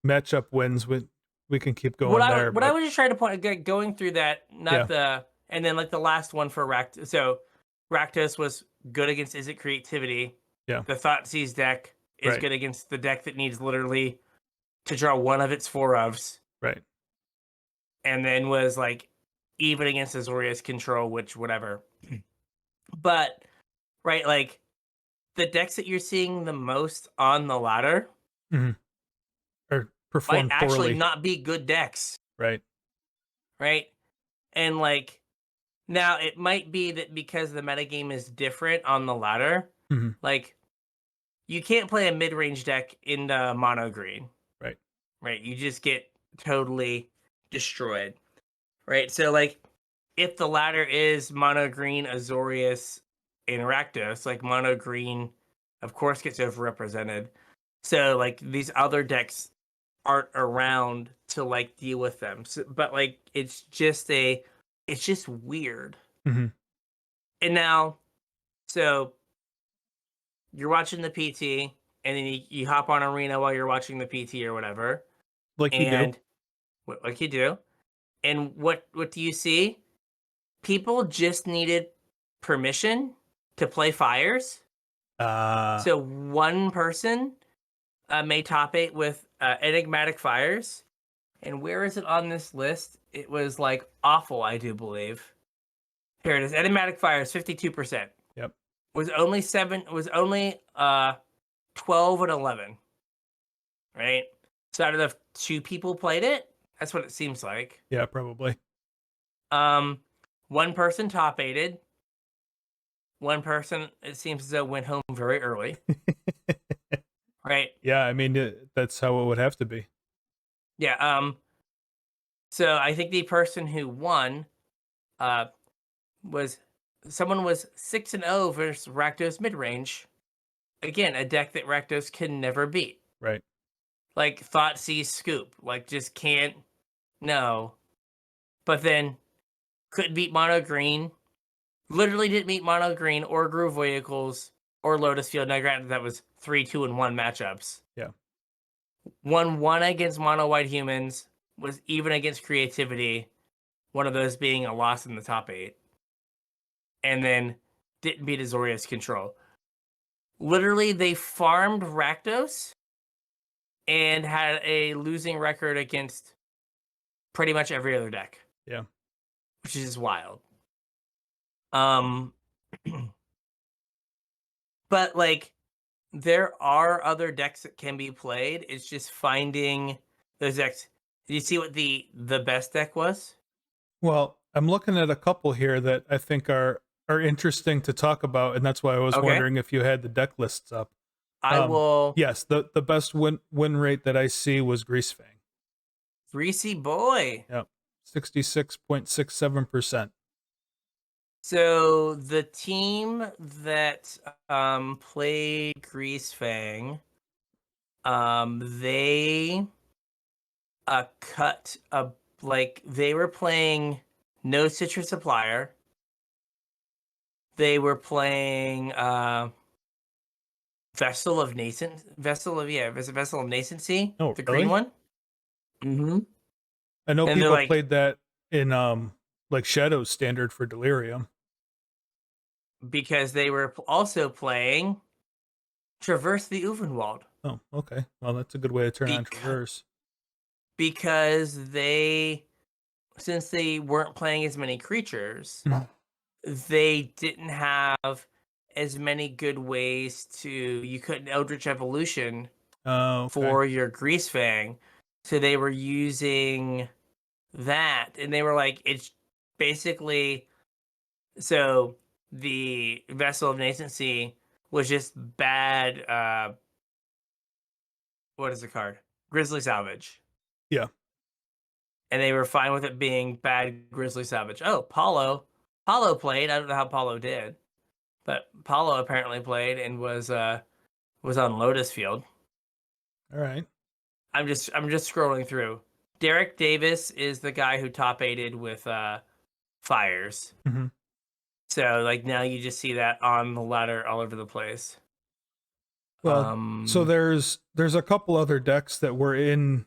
matchup wins, we can keep going there. What I was just trying to point, going through that, Yeah. and then, like, the last one for Rakdos. So Rakdos was good against Is It Creativity. Yeah. The Thoughtseize deck is Right. good against the deck that needs literally to draw one of its 4 ofs. Right. And then was, like, even against Azorius Control, which, whatever. But, right, like, the decks that you're seeing the most on the ladder Or perform might actually poorly. not be good decks. Right. Right? And, like, now it might be that because the metagame is different on the ladder, like, you can't play a mid-range deck into mono green. Right. Right? You just get totally destroyed. Right? So, like, if the ladder is mono green, Azorius, and Rakdos, like, mono green, of course, gets overrepresented. So, like, these other decks aren't around to, like, deal with them. So, but, like, it's just weird. And now, so you're watching the PT, and then you hop on Arena while you're watching the PT or whatever. Like you do. Like you do. And what do you see? People just needed permission to play fires. So one person may top 8 with enigmatic fires. And where is it on this list? It was, like, awful, I do believe. Here it is. Enigmatic fires, 52%. Yep. Was only 12 and 11. Right? So out of the 2 people played it, that's what it seems like. Yeah, probably. One person top 8'd. One person, it seems as though, went home very early. right? Yeah, I mean that's how it would have to be. Yeah. So I think the person who won uh was someone was 6-0 versus Rakdos midrange. Again, a deck that Rakdos can never beat. Right. Like Thoughtseize Scoop, like just can't. No, but then couldn't beat Mono Green. Literally didn't beat Mono Green or Groove Vehicles or Lotus Field. Now, granted, that was 3, 2, and 1 matchups. Yeah. Won one against Mono White Humans, was even against Creativity, one of those being a loss in the top 8. And then didn't beat Azorius Control. Literally, they farmed Rakdos and had a losing record against pretty much every other deck. Yeah. Which is just wild. But like there are other decks that can be played. It's just finding those decks. Did you see what the best deck was? Well, I'm looking at a couple here that I think are interesting to talk about, and that's why I was Okay. wondering if you had the deck lists up. I will. Yes, the best win rate that I see was Greasefang. Greasy boy. Yep. 66.67%. So the team that played Greasefang, they cut a like they were playing No Citrus Supplier. They were playing Vessel of Nascency. Vessel of Nascency. Oh, the really? green one. Mm-hmm. I know And they're people like- played that in like Shadow Standard for Delirium. Because they were also playing Traverse the Uvenwald. Oh, okay. Well, that's a good way to turn on Beca- Traverse. Because since they weren't playing as many creatures, they didn't have as many good ways to. You couldn't Eldritch Evolution Okay. for your Greasefang, so they were using that, and they were like, it's basically so the Vessel of Nascency was just bad. What is the card? Grizzly Salvage. Yeah. And they were fine with it being bad Grizzly Salvage. Oh, Paulo played. I don't know how Paulo did, but Paulo apparently played and was on Lotus Field. All right. I'm just scrolling through. Derek Davis is the guy who top 8'd with Fires. Mm-hmm. So like now you just see that on the ladder all over the place. Well, so there's a couple other decks that were in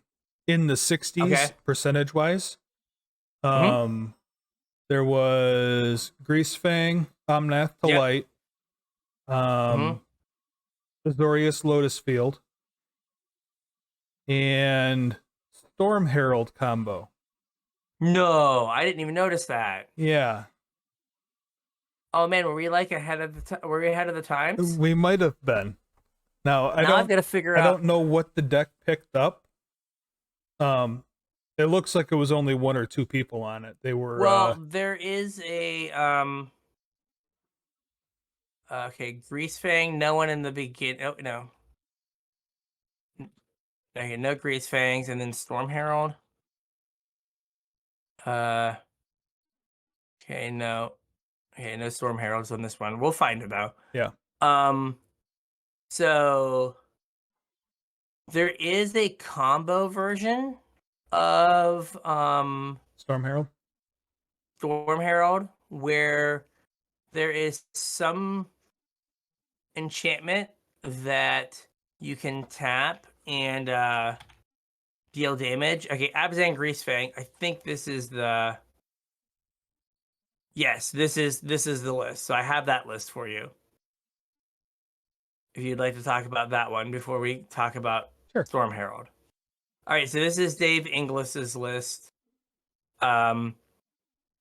the 60s Okay. percentage wise. Mhm. There was Greasefang, Omnath to Yep. Light, Azorius Lotus Field, and Storm Herald combo. No, I didn't even notice that. Yeah, Oh man, were we like ahead of the times? we might have been. Now I've got to figure I out. don't know what the deck picked up. It looks like it was only 1 or 2 people on it. They were Well, there is a okay, Greasefang. No one in the beginning. Oh no. Okay, no Greasefangs, and then Storm Herald. Okay, no. Okay, no Storm Heralds on this one. We'll find it though. Yeah. So there is a combo version of Storm Herald. Storm Herald where there is some enchantment that you can tap and deal damage. Okay, Abzan Greasefang. I think this is the. Yes, this is the list. So I have that list for you. If you'd like to talk about that one before we talk about Sure. Storm Herald. All right, so this is Dave Inglis's list. So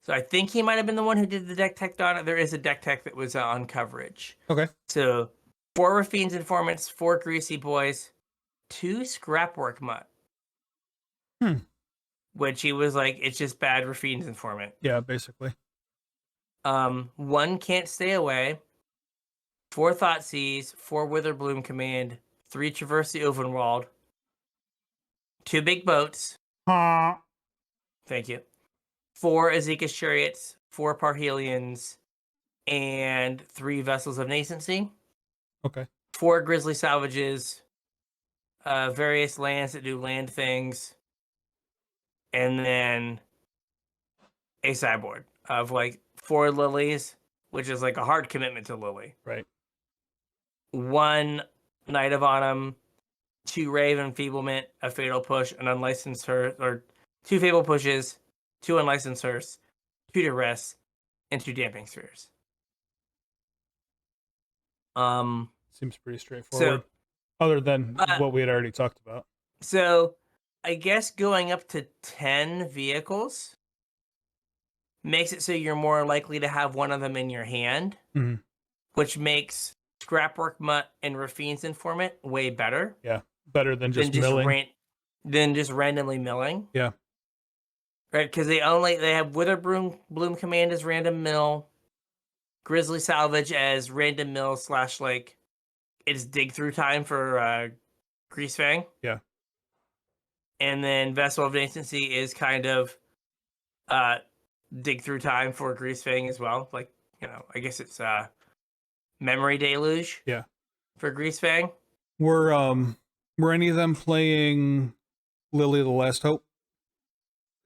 I think he might have been the one who did the deck tech on it. There is a deck tech that was on coverage. Okay. So 4 Rafine's Informants, 4 Greasy Boys, 2 Scrapwork Mutt. Which he was like, it's just bad Rafine's Informant. Yeah, basically. 1 Can't Stay Away, 4 Thoughtseize, 4 Witherbloom Command, 3 Traverse the Overworld, 2 Big Boats, thank you, 4 Azeka's Chariots, 4 Parhelions, and 3 Vessels of Nascency, Okay. 4 Grizzly Salvages, various lands that do land things, and then a sideboard of like 4 Lilies, which is like a hard commitment to Lily. Right. 1 Knight of Autumn, 2 Rave Enfeeblement, a Fatal Push, an Unlicensed Hearse, or 2 Fatal Pushes, 2 Unlicensed Hearse, 2 Duress, and 2 Damping Spheres. Seems pretty straightforward. Other than what we had already talked about. So I guess going up to 10 vehicles makes it so you're more likely to have one of them in your hand, which makes Scrapwork Mutt and Rafine's Informant way better. Yeah, better than just milling. Than just randomly milling. Yeah. Right, because they have Witherbloom Command as random mill, Grizzly Salvage as random mill / like it's dig through time for Greasefang. Yeah. And then Vessel of Nascency is kind of dig through time for Greasefang as well. Like, I guess it's Memory Deluge. Yeah. For Greasefang. Were any of them playing Lily of the Last Hope?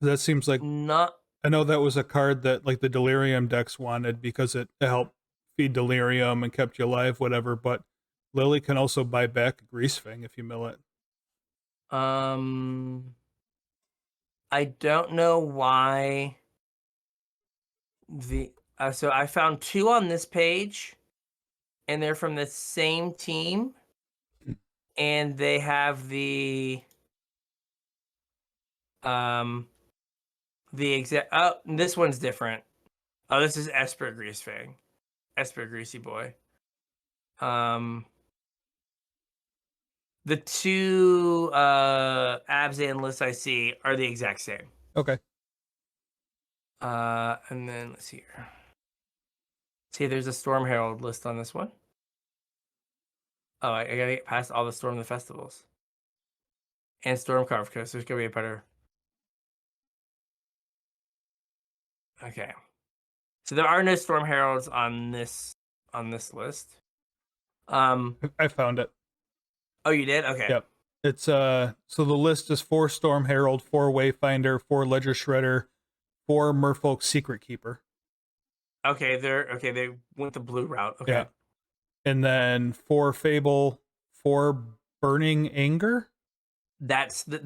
That seems like not. I know that was a card that like the Delirium decks wanted because it helped feed Delirium and kept you alive, whatever, but Lily can also buy back Greasefang if you mill it. I don't know why so I found 2 on this page, and they're from the same team, and they have the exact. Oh, this one's different. Oh, this is Esper Greasefang, Esper Greasy Boy. The 2 Abzan lists I see are the exact same. Okay. And then let's see here. See, there's a Storm Herald list on this one. Oh, I gotta get past all the Storm the Festivals. And Storm Carve Coast. There's gonna be a better. Okay. So there are no Storm Heralds on this list. I found it. Oh, you did? Okay. Yep. It's so the list is 4 Storm Herald, 4 Wayfinder, 4 Ledger Shredder, 4 Merfolk Secret Keeper. Okay, they went the blue route. Okay. Yeah. And then 4 Fable, 4 Burning Anger. That's the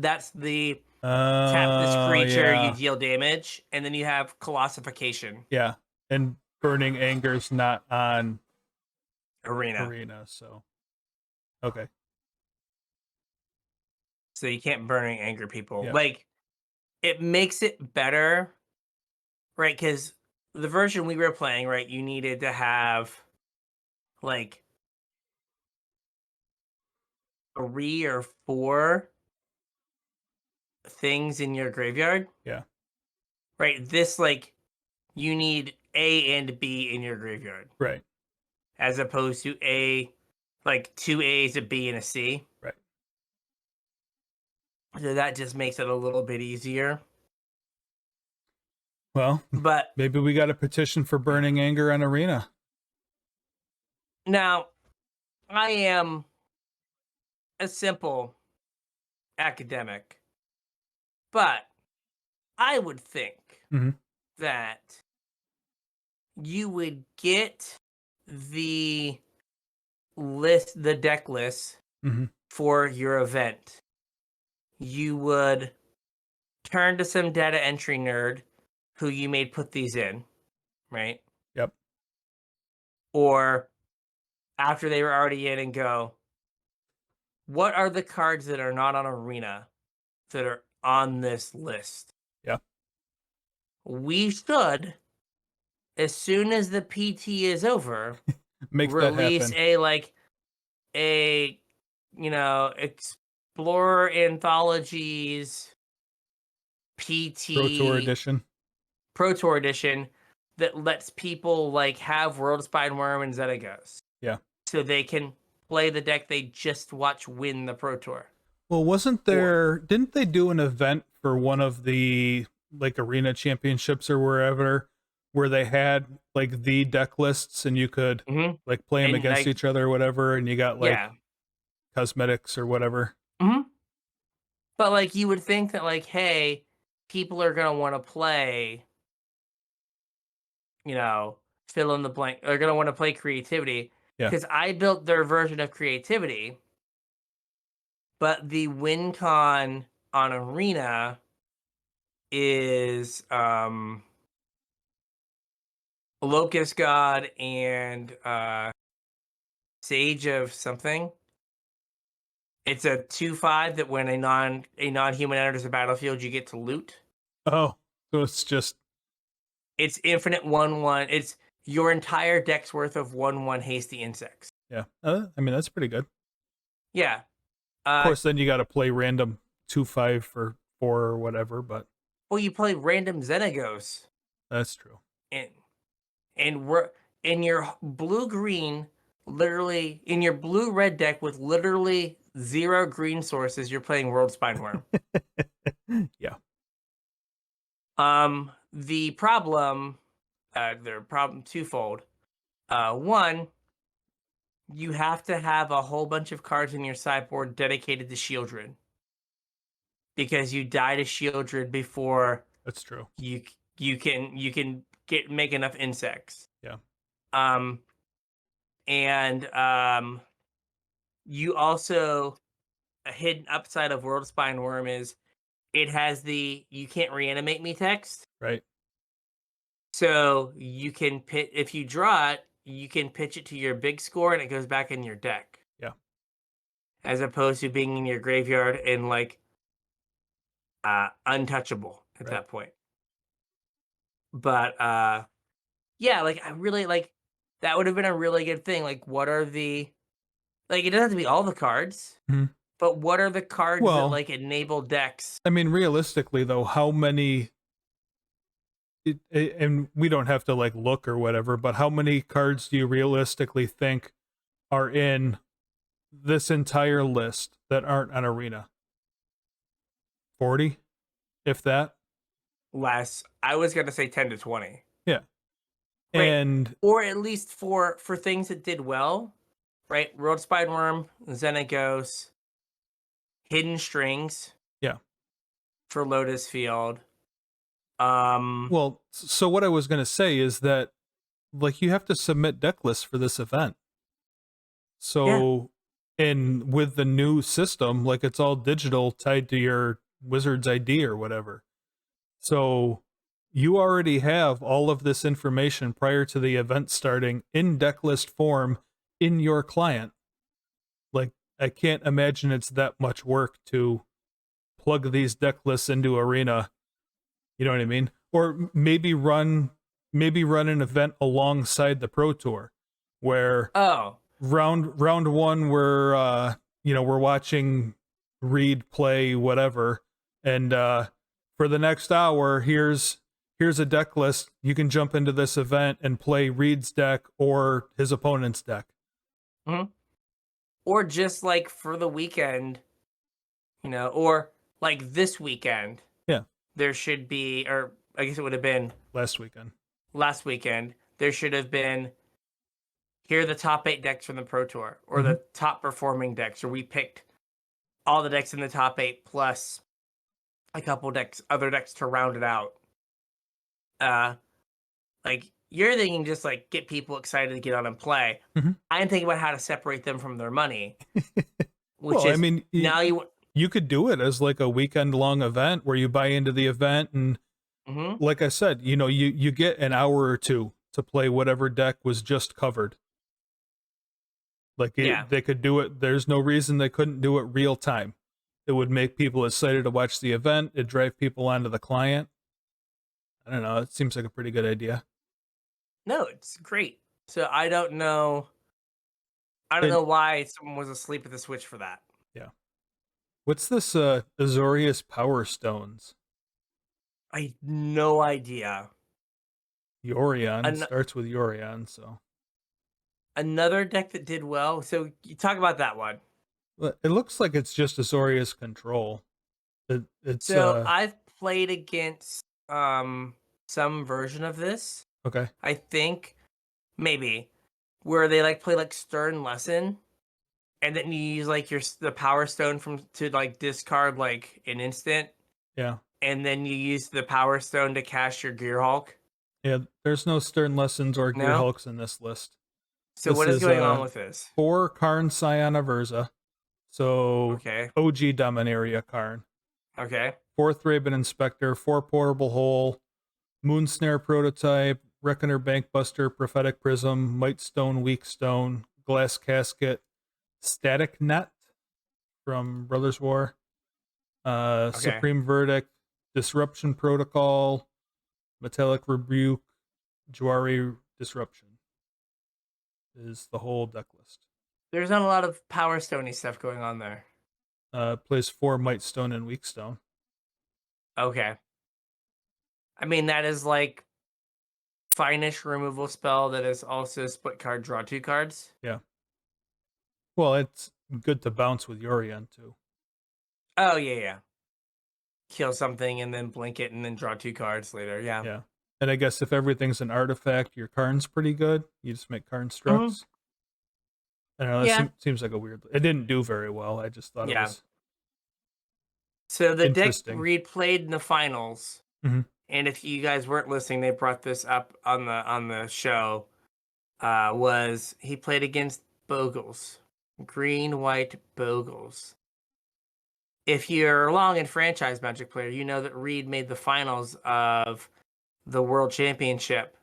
tap this creature, you deal damage, and then you have Colossification. Yeah. And Burning Anger's not on Arena, so okay. So you can't Burning Anger people. Yeah. Like, it makes it better, right? Because the version we were playing, right, you needed to have like 3 or 4 things in your graveyard. Yeah. Right. This, like, you need A and B in your graveyard. Right. As opposed to like 2 A's, a B, and a C. Right. So that just makes it a little bit easier. Well, but maybe we got a petition for Burning Anger on Arena. Now, I am a simple academic, but I would think that you would get the deck list for your event. You would turn to some data entry nerd who you may put these in, right? Yep. Or after they were already in, and go, what are the cards that are not on Arena that are on this list? Yeah. We should, as soon as the PT is over, release a Explorer Anthologies PT Pro Tour edition that lets people like have World Spine Worm and Zeta Ghost. Yeah. So they can play the deck they just watch win the Pro Tour. Well, didn't they do an event for one of the like arena championships or wherever where they had like the deck lists and you could Mm-hmm. like play them And, against like, each other or whatever, and you got like yeah. cosmetics or whatever. Mm-hmm. But like you would think that like, hey, people are gonna want to play, you know, fill in the blank. They're gonna want to play creativity Yeah. because I built their version of creativity, but the win con on arena is Locust God and Sage of something. It's a 2/5 that when a non-human enters the battlefield, you get to loot. Oh, so it's just It's infinite 1/1. It's your entire deck's worth of 1/1 hasty insects. yeah. I mean that's pretty good. Yeah. Of course, then you got to play random 2/5 for 4 or whatever, but Well, you play random Xenagos that's true. and we're in your blue-green, literally in your blue-red deck with literally 0 green sources, you're playing World Spineworm. Yeah. The problem, their problem twofold. One, you have to have a whole bunch of cards in your sideboard dedicated to Shieldred. Because you die to Shieldred before That's true. you can make enough insects. Yeah. And you also, a hidden upside of World Spineworm is it has the "you can't reanimate me" text. Right. So you can if you draw it, you can pitch it to your big score and it goes back in your deck. Yeah. As opposed to being in your graveyard and like untouchable at Right. that point. But yeah, like I really like that would have been a really good thing. Like what are the like it doesn't have to be all the cards, Mhm. but what are the cards that Well, like enable decks? I mean, realistically, though, how many? And we don't have to like look or whatever, but how many cards do you realistically think are in this entire list that aren't on Arena? 40, if that. Less. I was gonna say 10 to 20. Yeah, Right. and Or at least for things that did well, right? Road Spineworm, Xenagos, Hidden Strings yeah. for Lotus Field. Well, so what I was gonna say is that like you have to submit deck lists for this event. So, and with the new system, like it's all digital tied to your Wizard's ID or whatever. So you already have all of this information prior to the event starting in deck list form in your client. Like, I can't imagine it's that much work to plug these deck lists into Arena. You know what I mean? Or maybe run an event alongside the Pro Tour where oh, round one we're we're watching Reed play whatever, and for the next hour here's a deck list. You can jump into this event and play Reed's deck or his opponent's deck. mhm. Or just like for the weekend, or like this weekend. Yeah, There should be, or I guess it would have been last weekend. last weekend. There should have been, here are the top 8 decks from the Pro Tour, or Mhm. the top performing decks, or we picked all the decks in the top 8 plus a couple other decks to round it out. Like you're thinking just like get people excited to get on and play. Mhm. I'm thinking about how to separate them from their money, which Well, I is mean, now you could do it as like a weekend long event where you buy into the event, and Mhm. like I said, you get an hour or two to play whatever deck was just covered. Like Yeah. they could do it. There's no reason they couldn't do it real time. It would make people excited to watch the event. It'd drive people onto the client. I don't know. It seems like a pretty good idea. No, it's great. So I don't know. I don't And know why someone was asleep at the switch for that. yeah, what's this? Azorius Power Stones. I had no idea. Yorion An- starts with Yorion, so Another deck that did well. So you talk about that one. But it looks like it's just Azorius Control. It's So I've played against some version of this. okay. I think maybe where they like play like Stern Lesson, and then you use like the Power Stone to like discard like an instant, Yeah. and then you use the Power Stone to cast your Gearhulk. Yeah, there's no Stern Lessons or Gear No. Hulks in this list. So This what is going on uh with this? 4 Karn Scion Aversa. So Okay. OG Dominaria Karn. Okay. 4th Raven Inspector, 4 Portable Hole, Moonsnare Prototype, Reckoner Bankbuster, Prophetic Prism, Might Stone, Weak Stone, Glass Casket, Static Net from Brothers War, Okay. Supreme Verdict, Disruption Protocol, Metallic Rebuke, Jwari Disruption is the whole deck list. There's not a lot of Power Stony stuff going on there. Plays 4 Might Stone and Weak Stone. Okay. I mean, that is like finish removal spell that is also split card, draw 2 cards. Yeah. Well, it's good to bounce with Yorion too. Oh, yeah. Kill something and then blink it and then draw 2 cards later. Yeah. Yeah. And I guess if everything's an artifact, your Karn's pretty good. You just make Karn Structs. I don't know. That seems like a weird. It didn't do very well. I just thought it was. So the deck interesting. Reed played in the finals, Mhm. and if you guys weren't listening, they brought this up on the show. Was he played against Bogles, green white Bogles? If you're a long in franchise Magic player, you know that Reed made the finals of the World Championship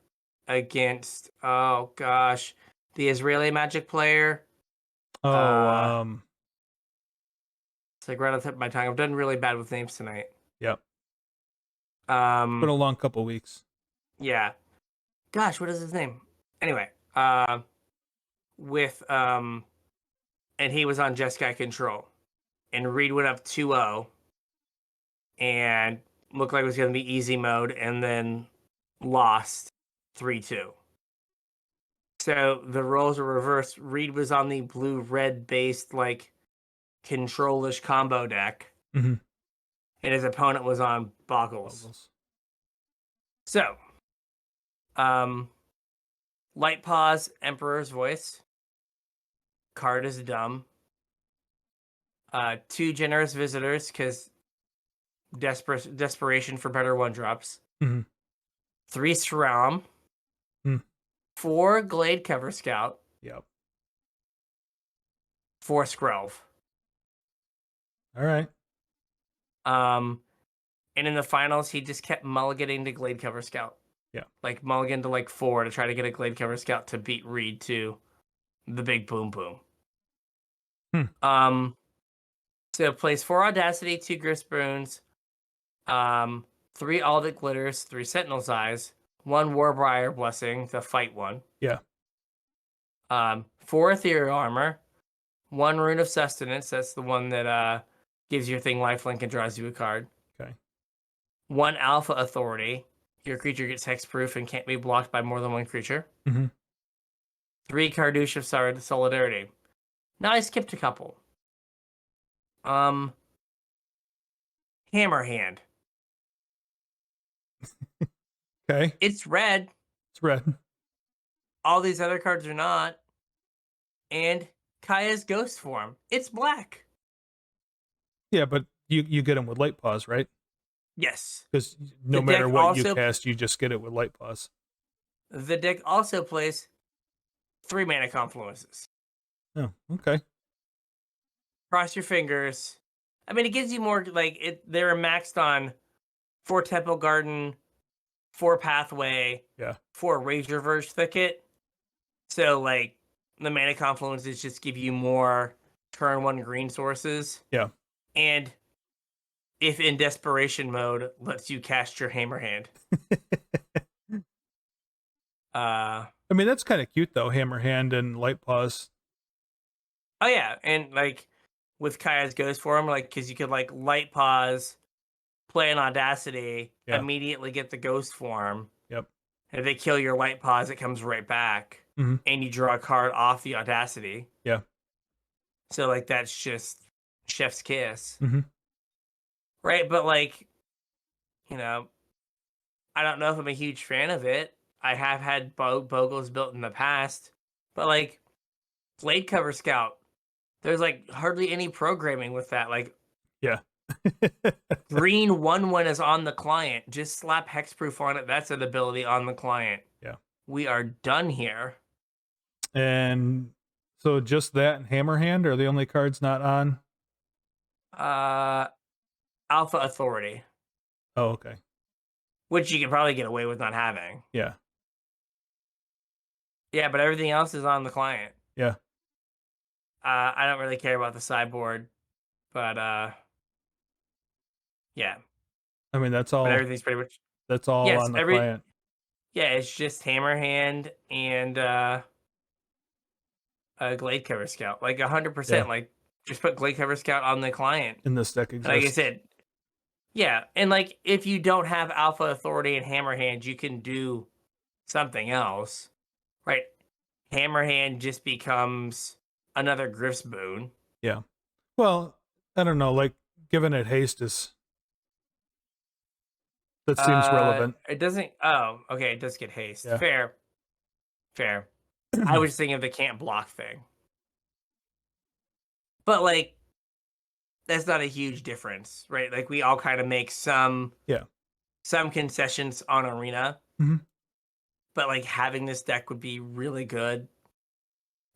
against the Israeli Magic player. Oh, It's like right on the tip of my tongue. I've done really bad with names tonight. Yep. It's been a long couple weeks. Yeah. Gosh, what is his name? Anyway, with and he was on Jeskai Control, and Reed went up 2-0, and looked like it was going to be easy mode, and then lost 3-2. So the roles were reversed. Reed was on the blue-red based like control-ish combo deck, Mhm. and his opponent was on Boggles. So, Light Pause, Emperor's Voice. Card is dumb. 2 Generous Visitors, because desperation for better 1-drops. Mhm. 3 Sram. 4 Glade Cover Scout. Yep. 4 Skrelv. All right. And in the finals, he just kept mulliganing to Glade Cover Scout. Yeah. Like mulligan to like 4 to try to get a Glade Cover Scout to beat Reed to the big boom boom. So it plays 4 Audacity, 2 Grist Boons, 3 Aldit Glitters, 3 Sentinel's Eyes, 1 Warbriar Blessing, the fight one. Yeah. 4 Ethereal Armor, 1 Rune of Sustenance, that's the one that gives your thing lifelink and draws you a card. Okay. 1 Alpha Authority, your creature gets hexproof and can't be blocked by more than 1 creature. 3 Carduche of Solidarity. Now I skipped a couple. Hammerhand. Okay. It's red. It's red. All these other cards are not. And Kaya's Ghost Form. It's black. Yeah, but you get them with Light Pause, right? Yes. Because no matter what you cast, you just get it with Light Pause. The deck also plays 3 Mana Confluences. Oh, okay. Cross your fingers. I mean, it gives you more, like, they're maxed on 4 Temple Garden, 4 Pathway, 4 Razor Verge Thicket. So, like, the Mana Confluences just give you more turn 1 green sources. Yeah. And if in desperation mode, lets you cast your Hammerhand. I mean, that's kind of cute, though, Hammerhand and Light Pause. Oh, yeah. And, like, with Kaya's Ghost Form, like, because you could, like, Light Pause, play an Audacity, immediately get the Ghost Form. Yep. And if they kill your Light Pause, it comes right back. Mhm. and you draw a card off the Audacity. Yeah. So like that's just chef's kiss, Mhm. right? But like, you know, I don't know if I'm a huge fan of it. I have had Bogles built in the past, but like Blade Cover Scout, there's like hardly any programming with that. Like Yeah. green 1/1 is on the client. Just slap hexproof on it. That's an ability on the client. Yeah. We are done here. And so just that and Hammerhand are the only cards not on? Uh, Alpha Authority, Oh, okay. which you can probably get away with not having. Yeah. Yeah, but everything else is on the client. Yeah. I don't really care about the sideboard, but yeah, I mean, but everything's pretty much that's all yes. on the client. Yeah, it's just Hammerhand and Glade Cover Scout, like Yeah. 100%. Like just put Glade Cover Scout on the client. And this deck And like I exists. said, yeah, and like if you don't have Alpha Authority and Hammerhand, you can do something else, right? Hammerhand just becomes another Griff's Boon. Yeah. Well, I don't know, like giving it haste is that seems relevant. It doesn't. Oh, okay. It does get haste. Yeah. Fair, fair. I was thinking of the can't block thing, but like that's not a huge difference, right? Like we all kind of make Yeah. some concessions on Arena, Mhm. but like having this deck would be really good.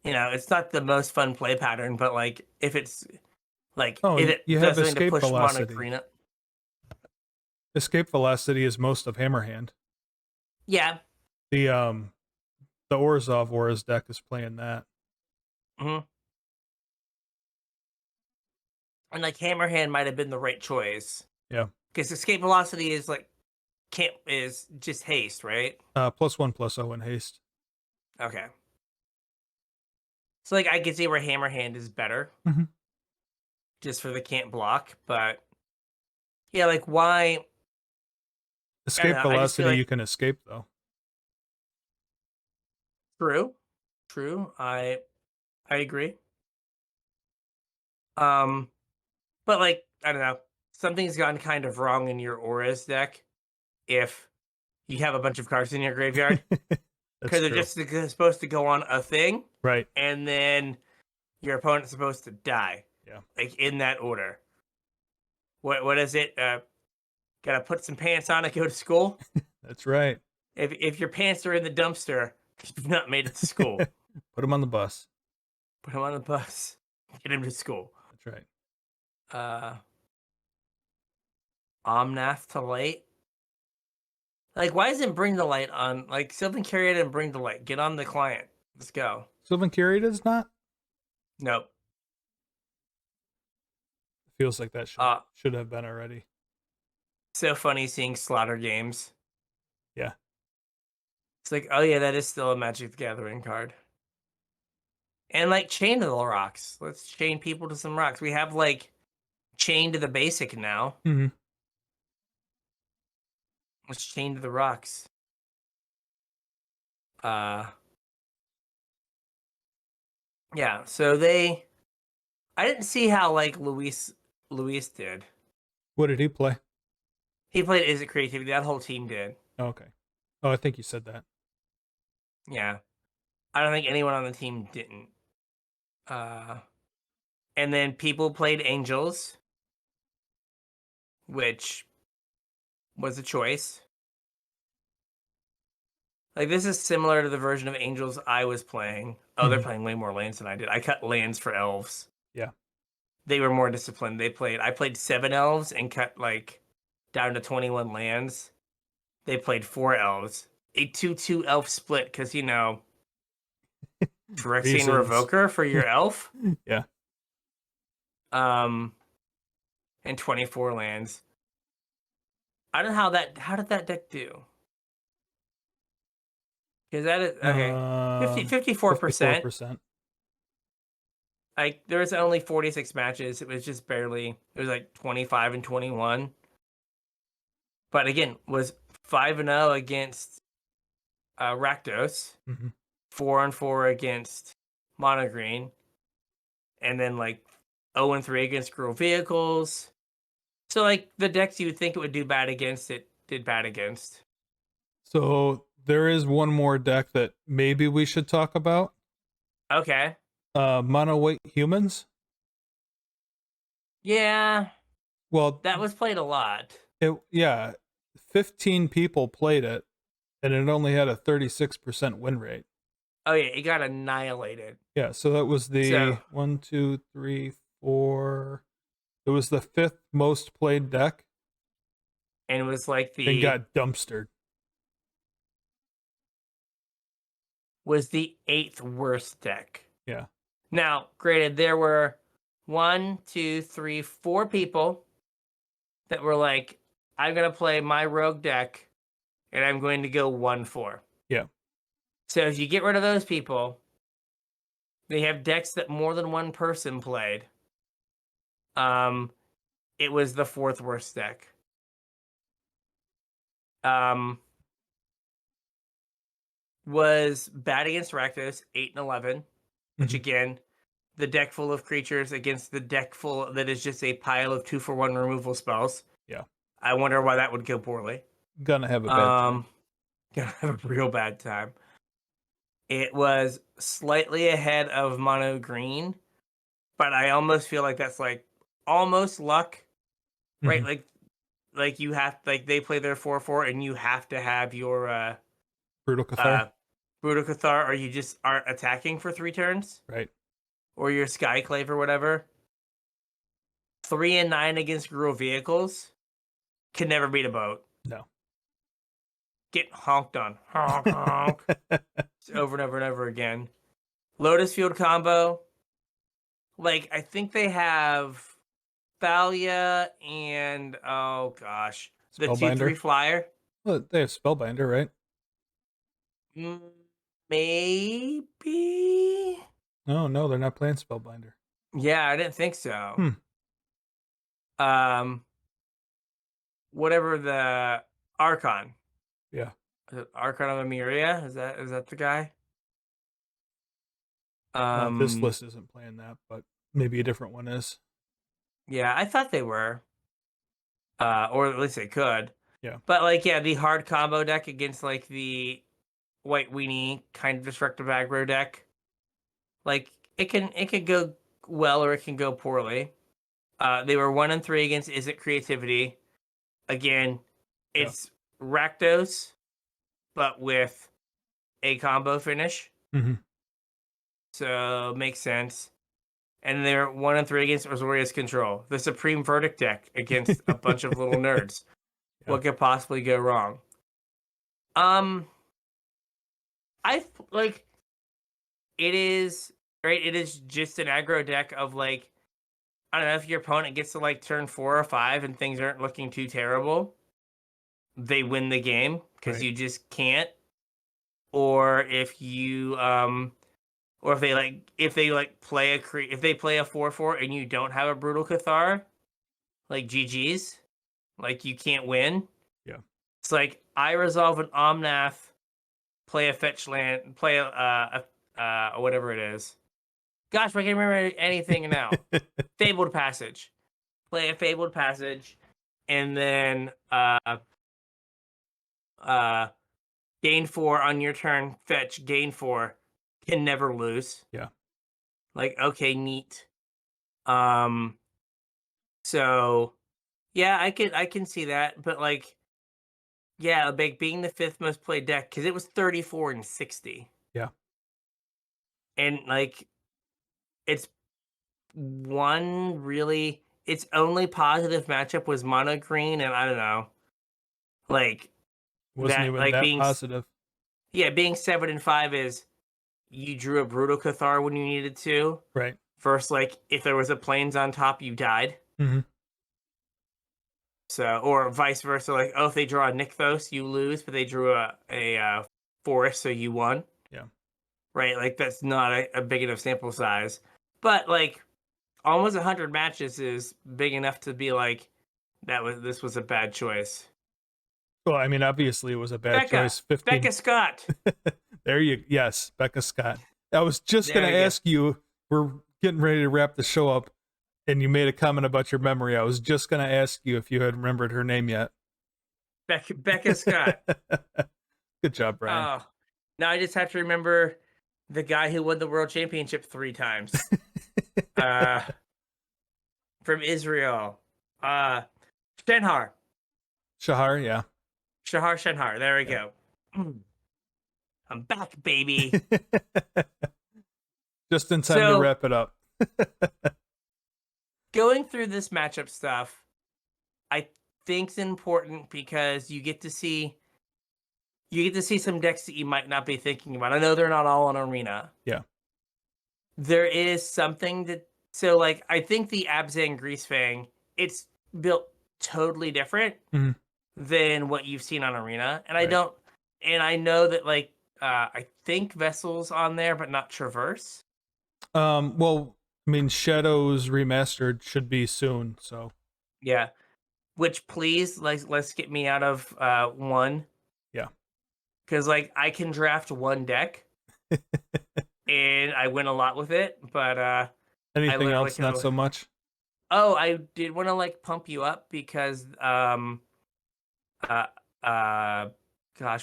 You know, it's not the most fun play pattern, but like if it's like Oh, if it you does have something to escape push mono velocity. Arena, Escape velocity is most of Hammerhand. yeah. The Orzhov Auras deck is playing that. Hmm. And like Hammerhand might have been the right choice Yeah. because escape velocity is like can't is just haste, right? +1/+0 in haste. Okay. So like I could see where Hammerhand is better Mhm. just for the can't block, but yeah, like why? I don't Escape know. I just feel velocity like you can escape though. true, true. I agree. Um, but like I don't know, something's gone kind of wrong in your auras deck if you have a bunch of cards in your graveyard That's because they're true. just supposed to go on a thing, Right. and then your opponent's supposed to die, Yeah. like in that order. What is it? Gotta put some pants on and go to school. That's right. If your pants are in the dumpster, you've not made it to school. Put him on the bus. Put him on the bus. Get him to school. That's right. Uh, Omnath to light. Like, why isn't Bring the Light on? Like, Sylvan Carrier and Bring the Light. Get on the client. Let's go. Sylvan Carrier does not? Nope. Feels like that Uh, should have been already. so funny seeing Slaughter games. Yeah. It's like, oh yeah, that is still a Magic the Gathering card. And like, chain to the rocks. Let's chain people to some rocks. We have like chain to the basic now. Mm-hmm. Let's chain to the rocks. Yeah, so I didn't see how like Luis did. What did he play? He played Is It Creativity, that whole team did. Oh, okay. Oh, I think you said that. Yeah. I don't think anyone on the team didn't. And then people played Angels, which was a choice. Like this is similar to the version of Angels I was playing. Oh, they're Mhm. playing way more lands than I did. I cut lands for elves. Yeah. They were more disciplined. I played 7 elves and cut like down to 21 lands. They played 4 elves. A 2/2 elf split because you know Phyrexian Reasons. Revoker for your elf. Yeah. And 24 lands. I don't know how did that deck do? Because that is okay. 54%. 54%. Like there was only 46 matches. It was just barely. It was like 25 and 21. But again, was 5-0 against Rakdos, Mhm. 4-4 against mono green, and then like 0-3 against Girl Vehicles. So like the decks you would think it would do bad against, it did bad against. So there is one more deck that maybe we should talk about. Okay. Mono White Humans. Yeah, Well, that was played a lot. 15 people played it, and it only had a 36% win rate. Oh yeah, it got annihilated. Yeah, so that was the So 1, 2, 3, 4. It was the 5th most played deck and it was like and got dumpstered. was the 8th worst deck. Yeah. Now, granted, there were 1, 2, 3, 4 people that were like, I'm gonna play my rogue deck and I'm going to go 1-4. Yeah. So if you get rid of those people, they have decks that more than one person played. It was the 4th worst deck. Was bad against Rakdos, 8-11, which again, the deck full of creatures against the deck full that is just a pile of 2-for-1 removal spells. Yeah. I wonder why that would go poorly. Gonna have a bad time. Gonna have a real bad time. It was slightly ahead of mono green, but I almost feel like that's like almost luck, right? Like you have, like they play their 4-4 and you have to have your Brutal Cathar. Brutal Cathar, or you just aren't attacking for 3 turns, Right. or your Skyclave or whatever. 3-9 against Girl Vehicles can never beat a boat. No. Get honked on. Honk, honk. Over and over and over again. Lotus Field combo. Like, I think they have Thalia and, oh gosh, the Spellbinder. 2/3 flyer. Well, they have Spellbinder, right? Maybe? No, they're not playing Spellbinder. Yeah, I didn't think so. Whatever the Archon. Yeah. Archon of Emeria? Is that the guy? This list isn't playing that, but maybe a different one is. Yeah, I thought they were. Or at least they could. Yeah. But like, yeah, the hard combo deck against like the white weenie kind of destructive aggro deck. Like it can go well or it can go poorly. They were 1-3 against Is It Creativity. Again, it's Rakdos, but with a combo finish. So makes sense. And they're 1-3 against Azorius Control, the Supreme Verdict deck against a bunch of little nerds. Yeah. What could possibly go wrong? I like it is right. It is just an aggro deck of like, I don't know, if your opponent gets to like turn 4 or 5 and things aren't looking too terrible, they win the game because you just can't. Or if you or if they play a 4/4 and you don't have a Brutal Cathar, like GG's, like you can't win. Yeah. It's like I resolve an Omnath, play a fetch land, play a whatever it is. Gosh, I can't remember anything now. Fabled Passage. Play a Fabled Passage, and then gain 4 on your turn, fetch, gain 4, can never lose. Yeah. Like, okay, neat. So yeah, I can see that, but like, yeah, like being the 5th most played deck, because it was 34-60. Yeah. And like its only positive matchup was mono green, and I don't know. Like Wasn't even like that being positive. Yeah, being 7-5 is you drew a Brutal Cathar when you needed to. Right. First, like if there was a plains on top, you died. So, or vice versa, like, oh, if they draw a Nykthos, you lose, but they drew a forest, so you won. Yeah. Right? Like, that's not a big enough sample size. But, like, almost 100 matches is big enough to be like, this was a bad choice. Well, I mean, obviously it was a bad choice. 15. Becca Scott. Yes, Becca Scott. I was just There going to we go. ask you, we're getting ready to wrap the show up, and you made a comment about your memory. I was just going to ask you if you had remembered her name yet. Becca Scott. Good job, Brian. Oh, now I just have to remember the guy who won the world championship 3 times. From Israel. Shenhar. Shahar, yeah. Shahar Shenhar. There we Yeah. go. I'm back, baby. Just in time to wrap it up. Going through this matchup stuff, I think it's important because you get to see some decks that you might not be thinking about. I know they're not all on Arena. Yeah. There is something that like I think the Abzan Greasefang, it's built totally different than what you've seen on Arena. And I know that like I think Vessel's on there, but not Traverse. Well, I mean, Shadows Remastered should be soon, so yeah. Which please, like, let's get me out of 1. Yeah. Because like I can draft 1 deck, and I win a lot with it. But anything else, not so much. Oh, I did want to like pump you up because gosh,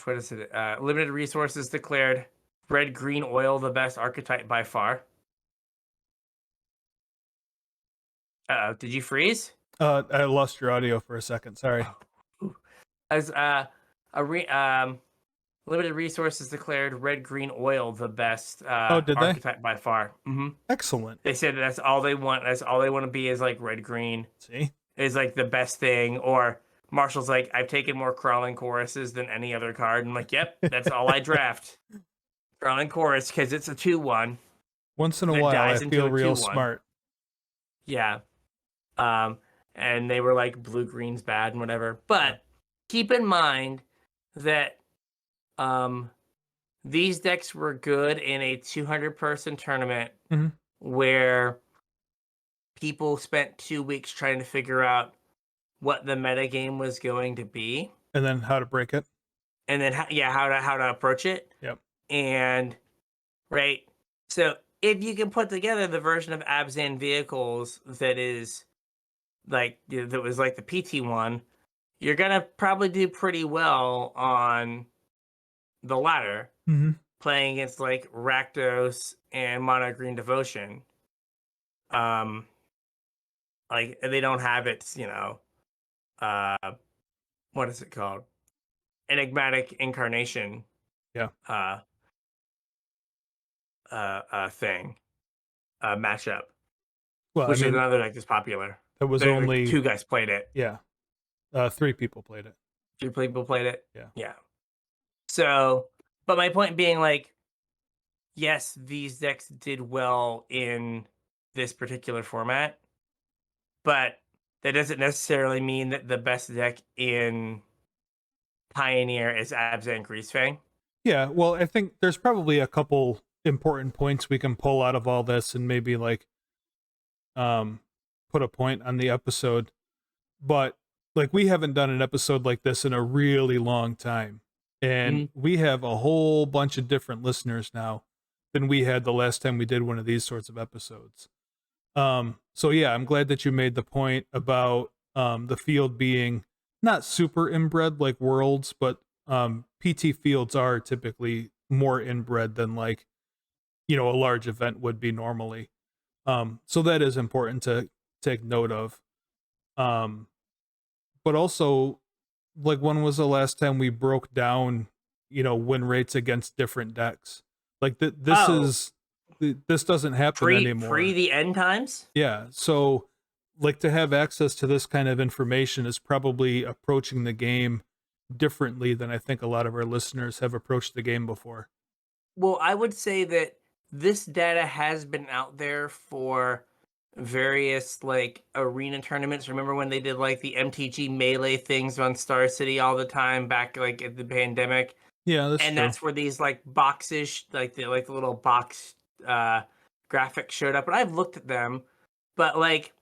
what is it? Limited resources declared red green oil the best archetype by far. Did you freeze? I lost your audio for a second. Sorry. As limited resources declared red green oil the best archetype by far. Mm-hmm. Excellent. They said that's all they want. That's all they want to be is like red green. See, is like the best thing. Or Marshall's like, I've taken more crawling choruses than any other card. I'm like, yep, that's all I draft. Crawling chorus because it's a 2/1. Once in a while, I feel real smart. Yeah. And they were like blue green's bad and whatever. But keep in mind that these decks were good in a 200-person tournament where people spent 2 weeks trying to figure out what the metagame was going to be, and then how to break it, and then how to approach it. Yep. And right, so if you can put together the version of Abzan Vehicles that is like that was like the PT one, you're gonna probably do pretty well on the ladder, playing against like Rakdos and Mono Green Devotion. Like they don't have its, what is it called? Enigmatic Incarnation. Yeah. Thing. Matchup. Well, which is another deck that's popular. That was only 2 guys played it. Yeah. 3 people played it. 3 people played it? Yeah. Yeah. So, but my point being, like, yes, these decks did well in this particular format, but that doesn't necessarily mean that the best deck in Pioneer is Abzan Greasefang. Yeah, well, I think there's probably a couple important points we can pull out of all this and maybe like put a point on the episode. But like we haven't done an episode like this in a really long time. And we have a whole bunch of different listeners now than we had the last time we did one of these sorts of episodes. So yeah, I'm glad that you made the point about the field being not super inbred like Worlds, but PT fields are typically more inbred than like, a large event would be normally. So that is important to take note of. But also, like, when was the last time we broke down, win rates against different decks? Like this doesn't happen anymore. Pre the end times? Yeah. So like to have access to this kind of information is probably approaching the game differently than I think a lot of our listeners have approached the game before. Well, I would say that this data has been out there for various like arena tournaments. Remember when they did like the MTG Melee things on Star City all the time back like at the pandemic? Yeah, that's true. That's where these like boxish, like the little box graphics showed up. And I've looked at them, but like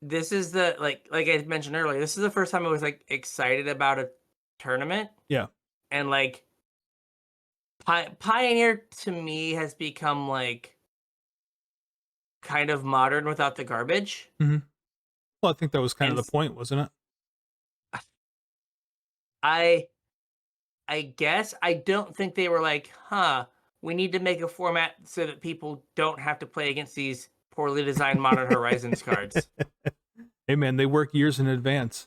this is the like I mentioned earlier, this is the first time I was like excited about a tournament. Yeah. And like Pioneer to me has become like kind of modern without the garbage. Hmm. Well, I think that was kind of And the point, wasn't it? I I guess I don't think they were like, huh, we need to make a format so that people don't have to play against these poorly designed Modern Horizons cards. Hey, man, they work years in advance.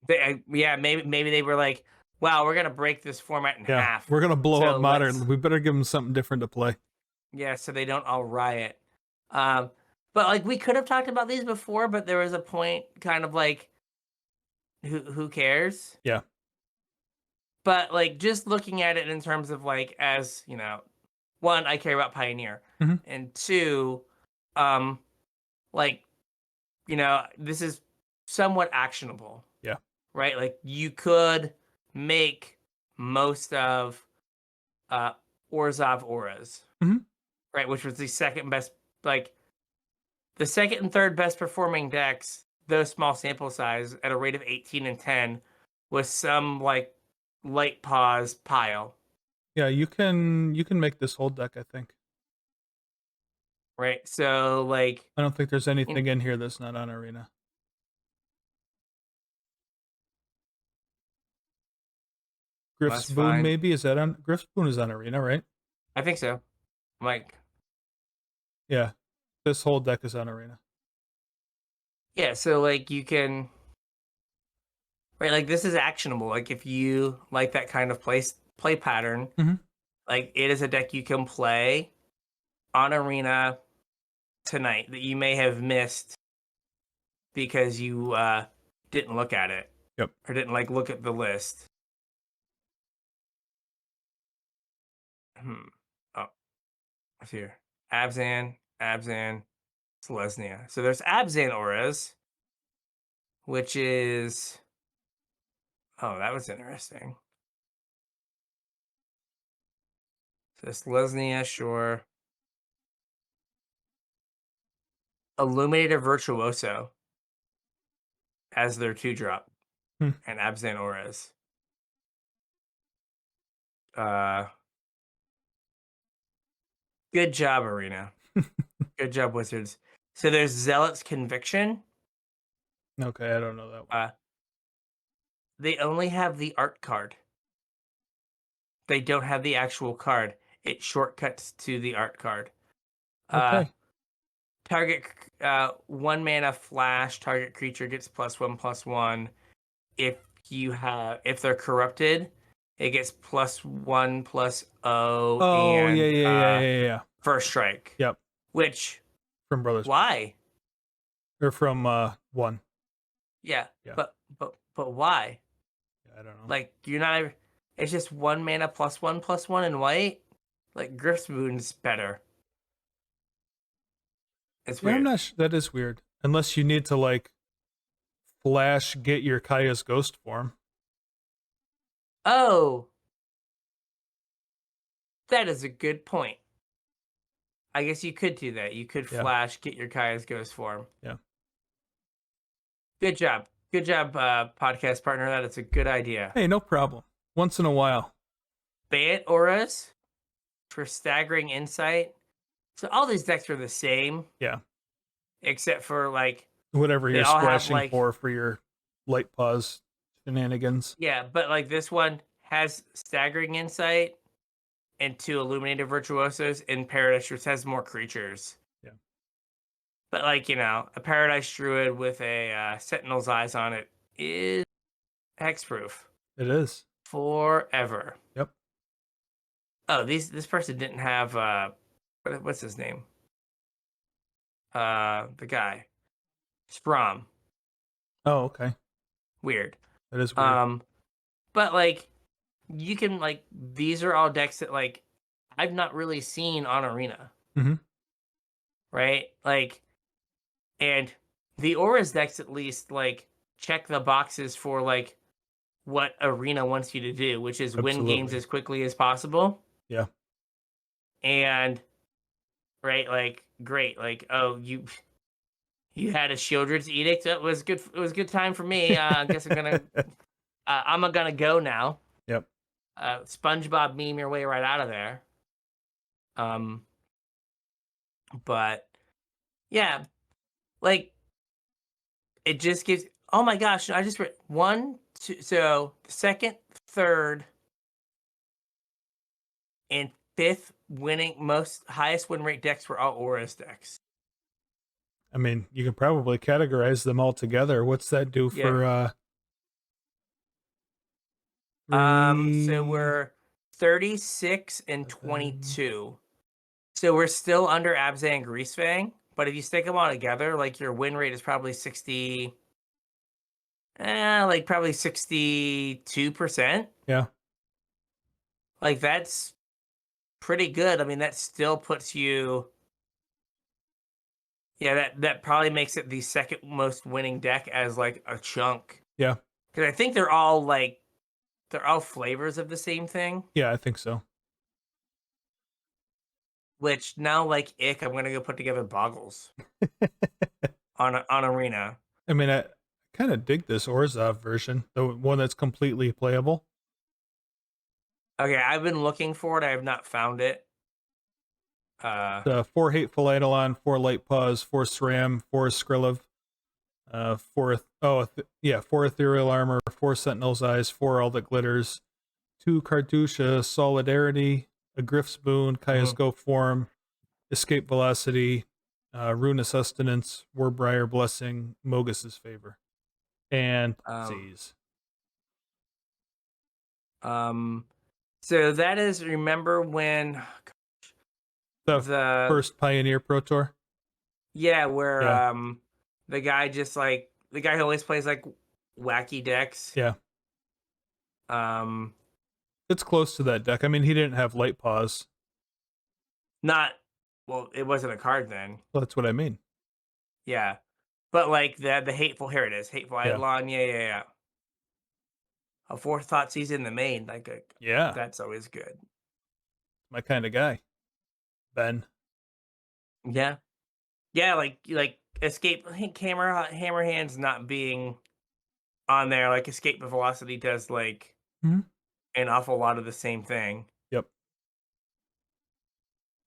Yeah, maybe they were like, wow, we're gonna break this format in Yeah, half. we're gonna blow So up Modern. We better give them something different to play. yeah, so they don't all riot. Um, but like we could have talked about these before, but there was a point kind of like who cares? Yeah. But like just looking at it in terms of like as, one, I care about Pioneer. Hmm. And two, um, like, this is somewhat actionable. Yeah. Right? Like you could make most of Orzhov auras, Hmm. right? Which was the second best, like the second and third best performing decks, those small sample size at a rate of 18 and 10 with some like light pause pile, Yeah, you can make this whole deck, I think. right? So like I don't think there's in, anything in here that's not on Arena. Griff's that's Boon, fine. maybe? Is that on? Griff's Boon is on Arena, right? I think so. Like, Yeah. This whole deck is on Arena. yeah, so like you can, right? Like this is actionable. Like if you like that kind of play pattern, Hmm. like it is a deck you can play on Arena tonight that you may have missed because you didn't look at it Yep. or didn't like look at the list. Oh, it's here. Abzan, Selesnya. So there's Abzan auras, which is, oh, that was interesting. So Selesnya, sure. Illuminator Virtuoso as their 2-drop, Hmm. and Abzan auras. Uh, Good job, Arena. Good job, Wizards. So there's Zealot's Conviction. Okay, I don't know that one. They only have the art card. They don't have the actual card. It shortcuts to the art card. Uh, Okay. Target 1 mana flash. Target creature gets +1/+1. If they're corrupted, it gets +1/+0 Oh, yeah, and yeah, yeah, yeah, yeah. first strike. Yep. Which From Brothers. why? Or from one. Yeah, Yeah. but why? I don't know. Like you're not. It's just 1 mana +1/+1 in white. Like Griff's Moon's better. It's Yeah, I'm weird. not that is weird. Unless you need to like flash get your Kaya's ghost form. Oh, that is a good point. I guess you could do that. You could Yeah. flash, get your Kaya's ghost form. Yeah. Good job. Good job, podcast partner. That is a good idea. Hey, no problem. Once in a while. Bant auras for staggering insight. So all these decks are the same. Yeah. Except for like Whatever they you're all have splashing like for your light pause shenanigans. yeah, but like this one has staggering insight and 2 illuminated virtuosos in Paradise, which has more creatures. Yeah. But like, a Paradise Druid with a Sentinel's Eyes on it is hexproof It is. forever. Yep. Oh, this person didn't have what's his name? The guy. Strom. Oh, okay. Weird. That is weird. But like you can like these are all decks that like I've not really seen on Arena. Mm-hmm. Right? Like and the Auras decks at least like check the boxes for like what Arena wants you to do, which is win games Absolutely. as quickly as possible. Yeah. And right, like great, like oh You had a Shieldred's edict. It was good. It was a good time for me. I guess I'm gonna go now. Yep. SpongeBob meme your way right out of there. Um, but yeah, like it just gives. Oh my gosh! I just read one, two. So the second, third, and fifth winning most highest win rate decks were all Auras decks. I mean, you can probably categorize them all together. What's that do Yeah. for So three? we're 36 and 22. So we're still under Abzan and Greasefang, but if you stick them all together, like your win rate is probably 60, like probably 62%. Yeah. Like that's pretty good. I mean, that still puts you, yeah, that probably makes it the second most winning deck as like a chunk. Yeah. Because I think they're all flavors of the same thing. Yeah, I think so. Which now, like Ick, I'm gonna go put together Boggles on Arena. I mean, I kind of dig this Orzhov version, the one that's completely playable. Okay, I've been looking for it. I have not found it. 4 Hateful Eidolon, 4 Light Paws, 4 SRAM, 4 Skrillov, 4 Ethereal Armor, 4 Sentinel's Eyes, 4 All That Glitters, 2 Cartouche, Solidarity, a Griff's Boon, Kaya's Go Form, Escape Velocity, Runa Sustenance, Warbriar Blessing, Mogus's Favor, and Seize. So that is, remember when the first Pioneer Pro Tour? Yeah, where the guy just like the guy who always plays like wacky decks. Yeah. It's close to that deck. I mean, he didn't have Light Paws. Not well, it wasn't a card then. Well, that's what I mean. Yeah. But like the hateful, here it is. Hateful Eidolon, yeah. A fourth Thoughtseize in the main, yeah. That's always good. My kind of guy. Ben. Yeah. Yeah, like escape hammer hands not being on there, like escape velocity does like an awful lot of the same thing. Yep.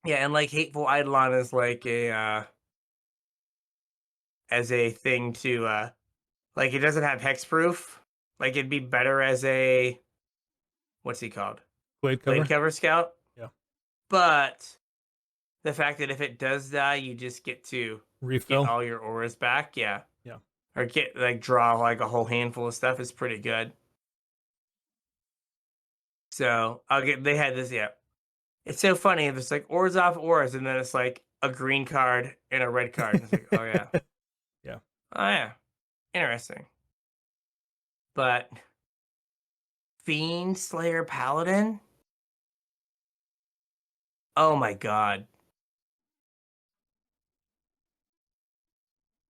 Yeah, and like hateful Eidolon is like a as a thing to like it doesn't have hexproof. Like it'd be better as a what's he called? Blade cover scout. Yeah. But the fact that if it does die, you just get to refill get all your auras back, yeah. Yeah. Or get like draw like a whole handful of stuff is pretty good. So they had this, yeah. It's so funny. There's like Orzhov auras, and then it's like a green card and a red card. It's like, oh yeah. Yeah. Oh yeah. Interesting. But Fiend Slayer Paladin? Oh my god.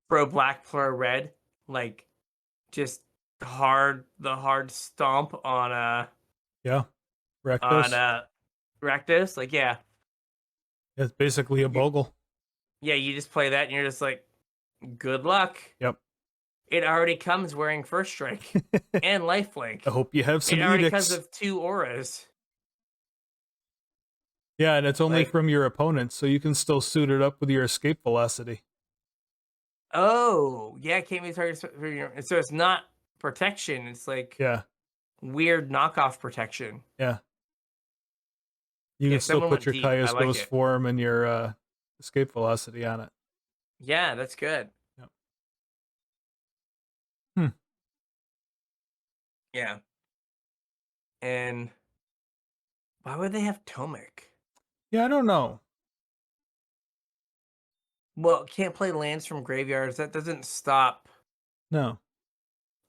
Pro black, pro red. Like just the hard stomp on Rakdos. Rakdos. Like yeah. It's basically a Bogle. Yeah, you just play that and you're just like, good luck. Yep. It already comes wearing First Strike and Lifelink. I hope you have some It already edicts. comes with 2 auras. Yeah, and it's only Like, from your opponent, so you can still suit it up with your escape velocity. oh, yeah, it can't be targeted. So it's not protection. It's like weird knockoff protection. Yeah. You can still put your Kaya's Ghost form and your escape velocity on it. Yeah, that's good. Yep. Yeah. And why would they have Tomic? Yeah, I don't know. Well, can't play lands from graveyards. That doesn't stop. No.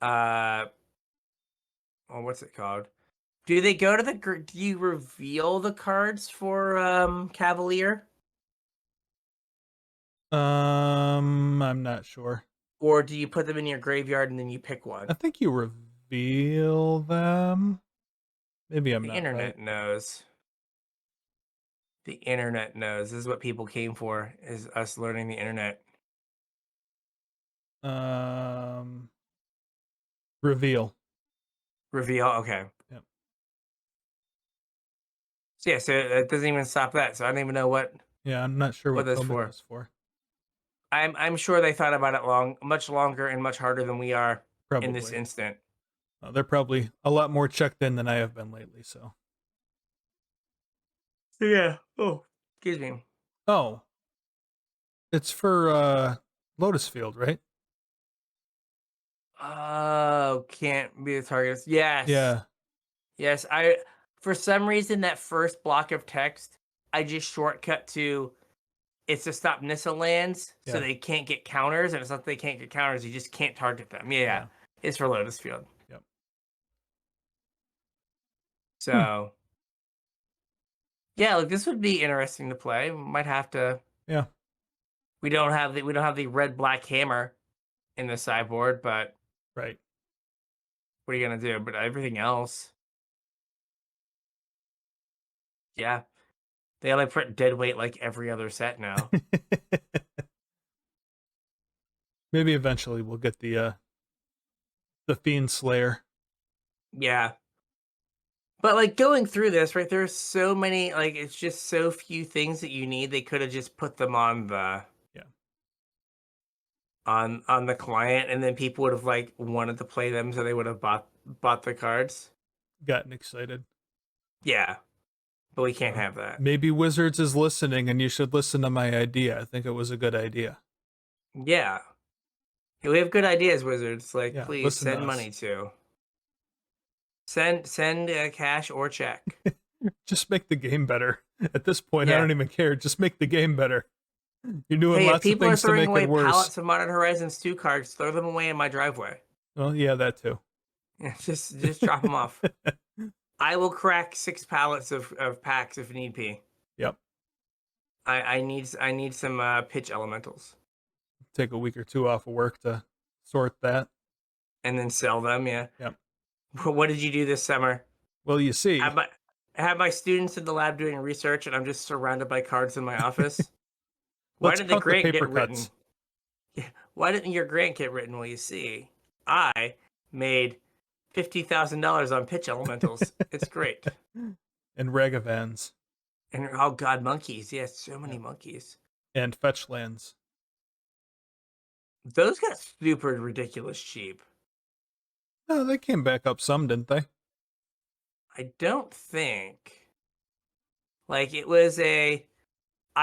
Well, what's it called? Do they go to do you reveal the cards for Cavalier? I'm not sure. Or do you put them in your graveyard and then you pick one? I think you reveal them. Maybe I'm not. The internet knows. The internet knows. This is what people came for, is us learning the internet. Reveal. Reveal. Okay. Yep. So yeah, so it doesn't even stop that. So I don't even know what Yeah, I'm not sure what that's Comic for. was for. I'm sure they thought about it much longer and much harder than we are in this Probably. instant. They're probably a lot more checked in than I have been lately, so. Yeah. Oh, excuse me. Oh, it's for Lotus Field, right? Oh, can't be the targets. Yes. Yeah. Yes. I for some reason that first block of text, I just shortcut to it's to stop Nissa lands so Yeah. they can't get counters, and it's not that they can't get counters, you just can't target them. Yeah. Yeah. It's for Lotus Field. Yep. Hmm. So yeah, like this would be interesting to play. Might have to Yeah. we don't have the red black hammer in the sideboard, but Right. what are you gonna do? But everything else, yeah. They only print dead weight like every other set now. Maybe eventually we'll get the Fiend Slayer. Yeah. But like going through this, right, there's so many like it's just so few things that you need. They could have just put them on the Yeah. on the client, and then people would have like wanted to play them, so they would have bought the cards. Gotten excited. Yeah. But we can't So have that. maybe Wizards is listening and you should listen to my idea. I think it was a good idea. Yeah. Hey, we have good ideas, Wizards. Like, Yeah, please listen to send us. money to. Send cash or check. Just make the game better. At this point, I Yeah. don't even care. Just make the game better. You're doing Hey, if lots of people are things to throwing make away it worse. pallets of Modern Horizons 2 cards, throw them away in my driveway. Well, yeah, that too. Yeah, just drop them off. I will crack 6 pallets of packs if need be. Yep. I need some pitch elementals Take a week or two off of work to sort that. and then sell them. Yeah. Yep. What did you do this summer? Well, you see, Have my students in the lab doing research, and I'm just surrounded by cards in my office. Why let's did the count the grant paper get written? cuts. Yeah. Why didn't your grant get written? Well, you see, I made $50,000 on pitch elementals. It's great. And Ragavans. And oh god, monkeys. Yes, so many Yep. monkeys. And fetch lands. Those got super ridiculous cheap. No, they came back up some, didn't they? I don't think. Like it was I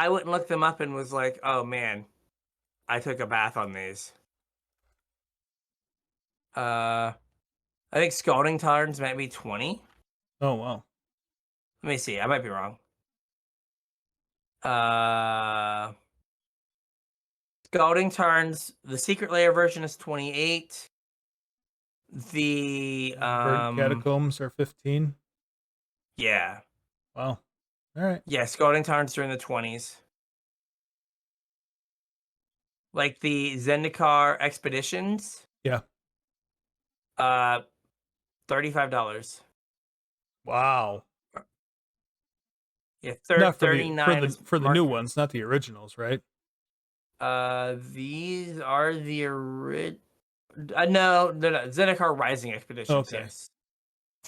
went and looked them up and was like, oh man, I took a bath on these. I think Scalding Tarns might be 20. Oh, wow. Let me see. I might be wrong. Uh, Scalding Tarns, the Secret Layer version is 28. The Verdant Catacombs are 15. yeah. Wow. All right. Yeah, Scalding Tarns are in the 20s. Like the Zendikar Expeditions, Yeah. $35. Wow. Yeah, Not for 39 is the new marked. ones, not the originals, right? These are the no, Zendikar Rising Expeditions. Okay. Yes,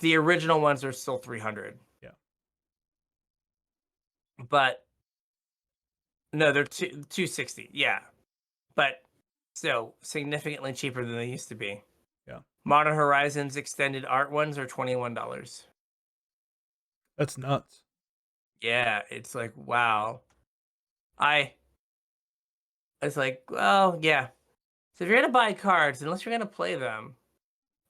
the original ones are still 300. Yeah. But no, they're 260. Yeah, but still significantly cheaper than they used to be. Yeah. Modern Horizons extended art ones are $21. That's nuts. Yeah, it's like wow. It's like, well, yeah. So if you're gonna buy cards, unless you're gonna play them,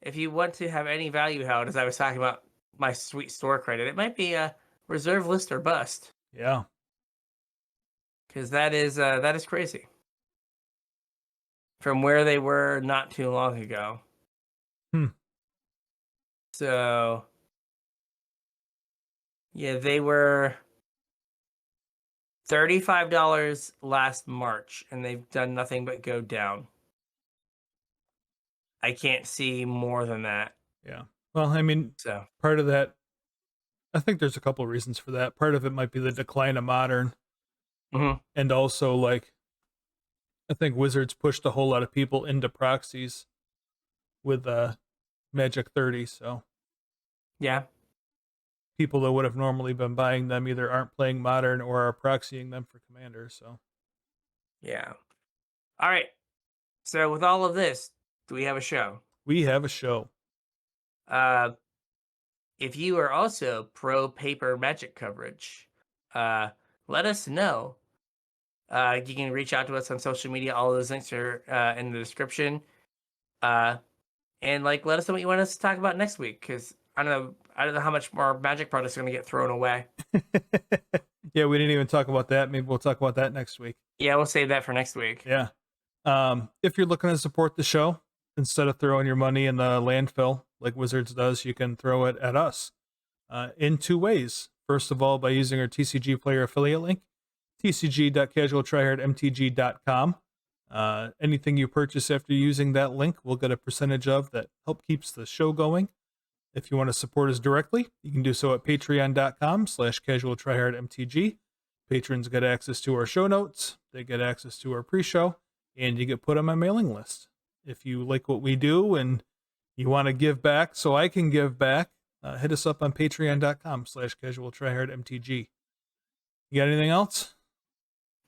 if you want to have any value out, as I was talking about my sweet store credit, it might be a reserve list or bust. Yeah. Because that is crazy. From where they were not too long ago. Hmm. So yeah, they were $35 last March, and they've done nothing but go down. I can't see more than that. Yeah. Well, I mean, So part of that, I think there's a couple of reasons for that. Part of it might be the decline of modern, mhm. and also like I think Wizards pushed a whole lot of people into proxies with Magic 30, so Yeah. people that would have normally been buying them either aren't playing Modern or are proxying them for Commander, so. Yeah. All right. So with all of this, do we have a show? We have a show. Uh, if you are also pro paper Magic coverage, let us know. You can reach out to us on social media. All those links are in the description. And like, let us know what you want us to talk about next week, because I don't know how much more Magic products are going to get thrown away. Yeah, we didn't even talk about that. Maybe we'll talk about that next week. Yeah, we'll save that for next week. Yeah. If you're looking to support the show, instead of throwing your money in the landfill like Wizards does, you can throw it at us in two ways. First of all, by using our TCG player affiliate link, tcg.casualtryhardmtg.com. Anything you purchase after using that link, we'll get a percentage of that help keeps the show going. If you want to support us directly, you can do so at patreon.com/casualtryhardmtg. Patrons get access to our show notes, they get access to our pre-show, and you get put on my mailing list. If you like what we do and you want to give back so I can give back, hit us up on patreon.com/casualtryhardmtg. You got anything else?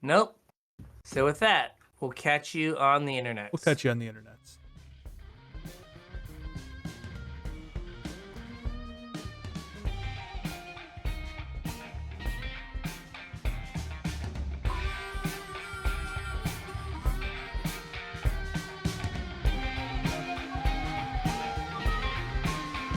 Nope. So with that, we'll catch you on the internet. We'll catch you on the internet.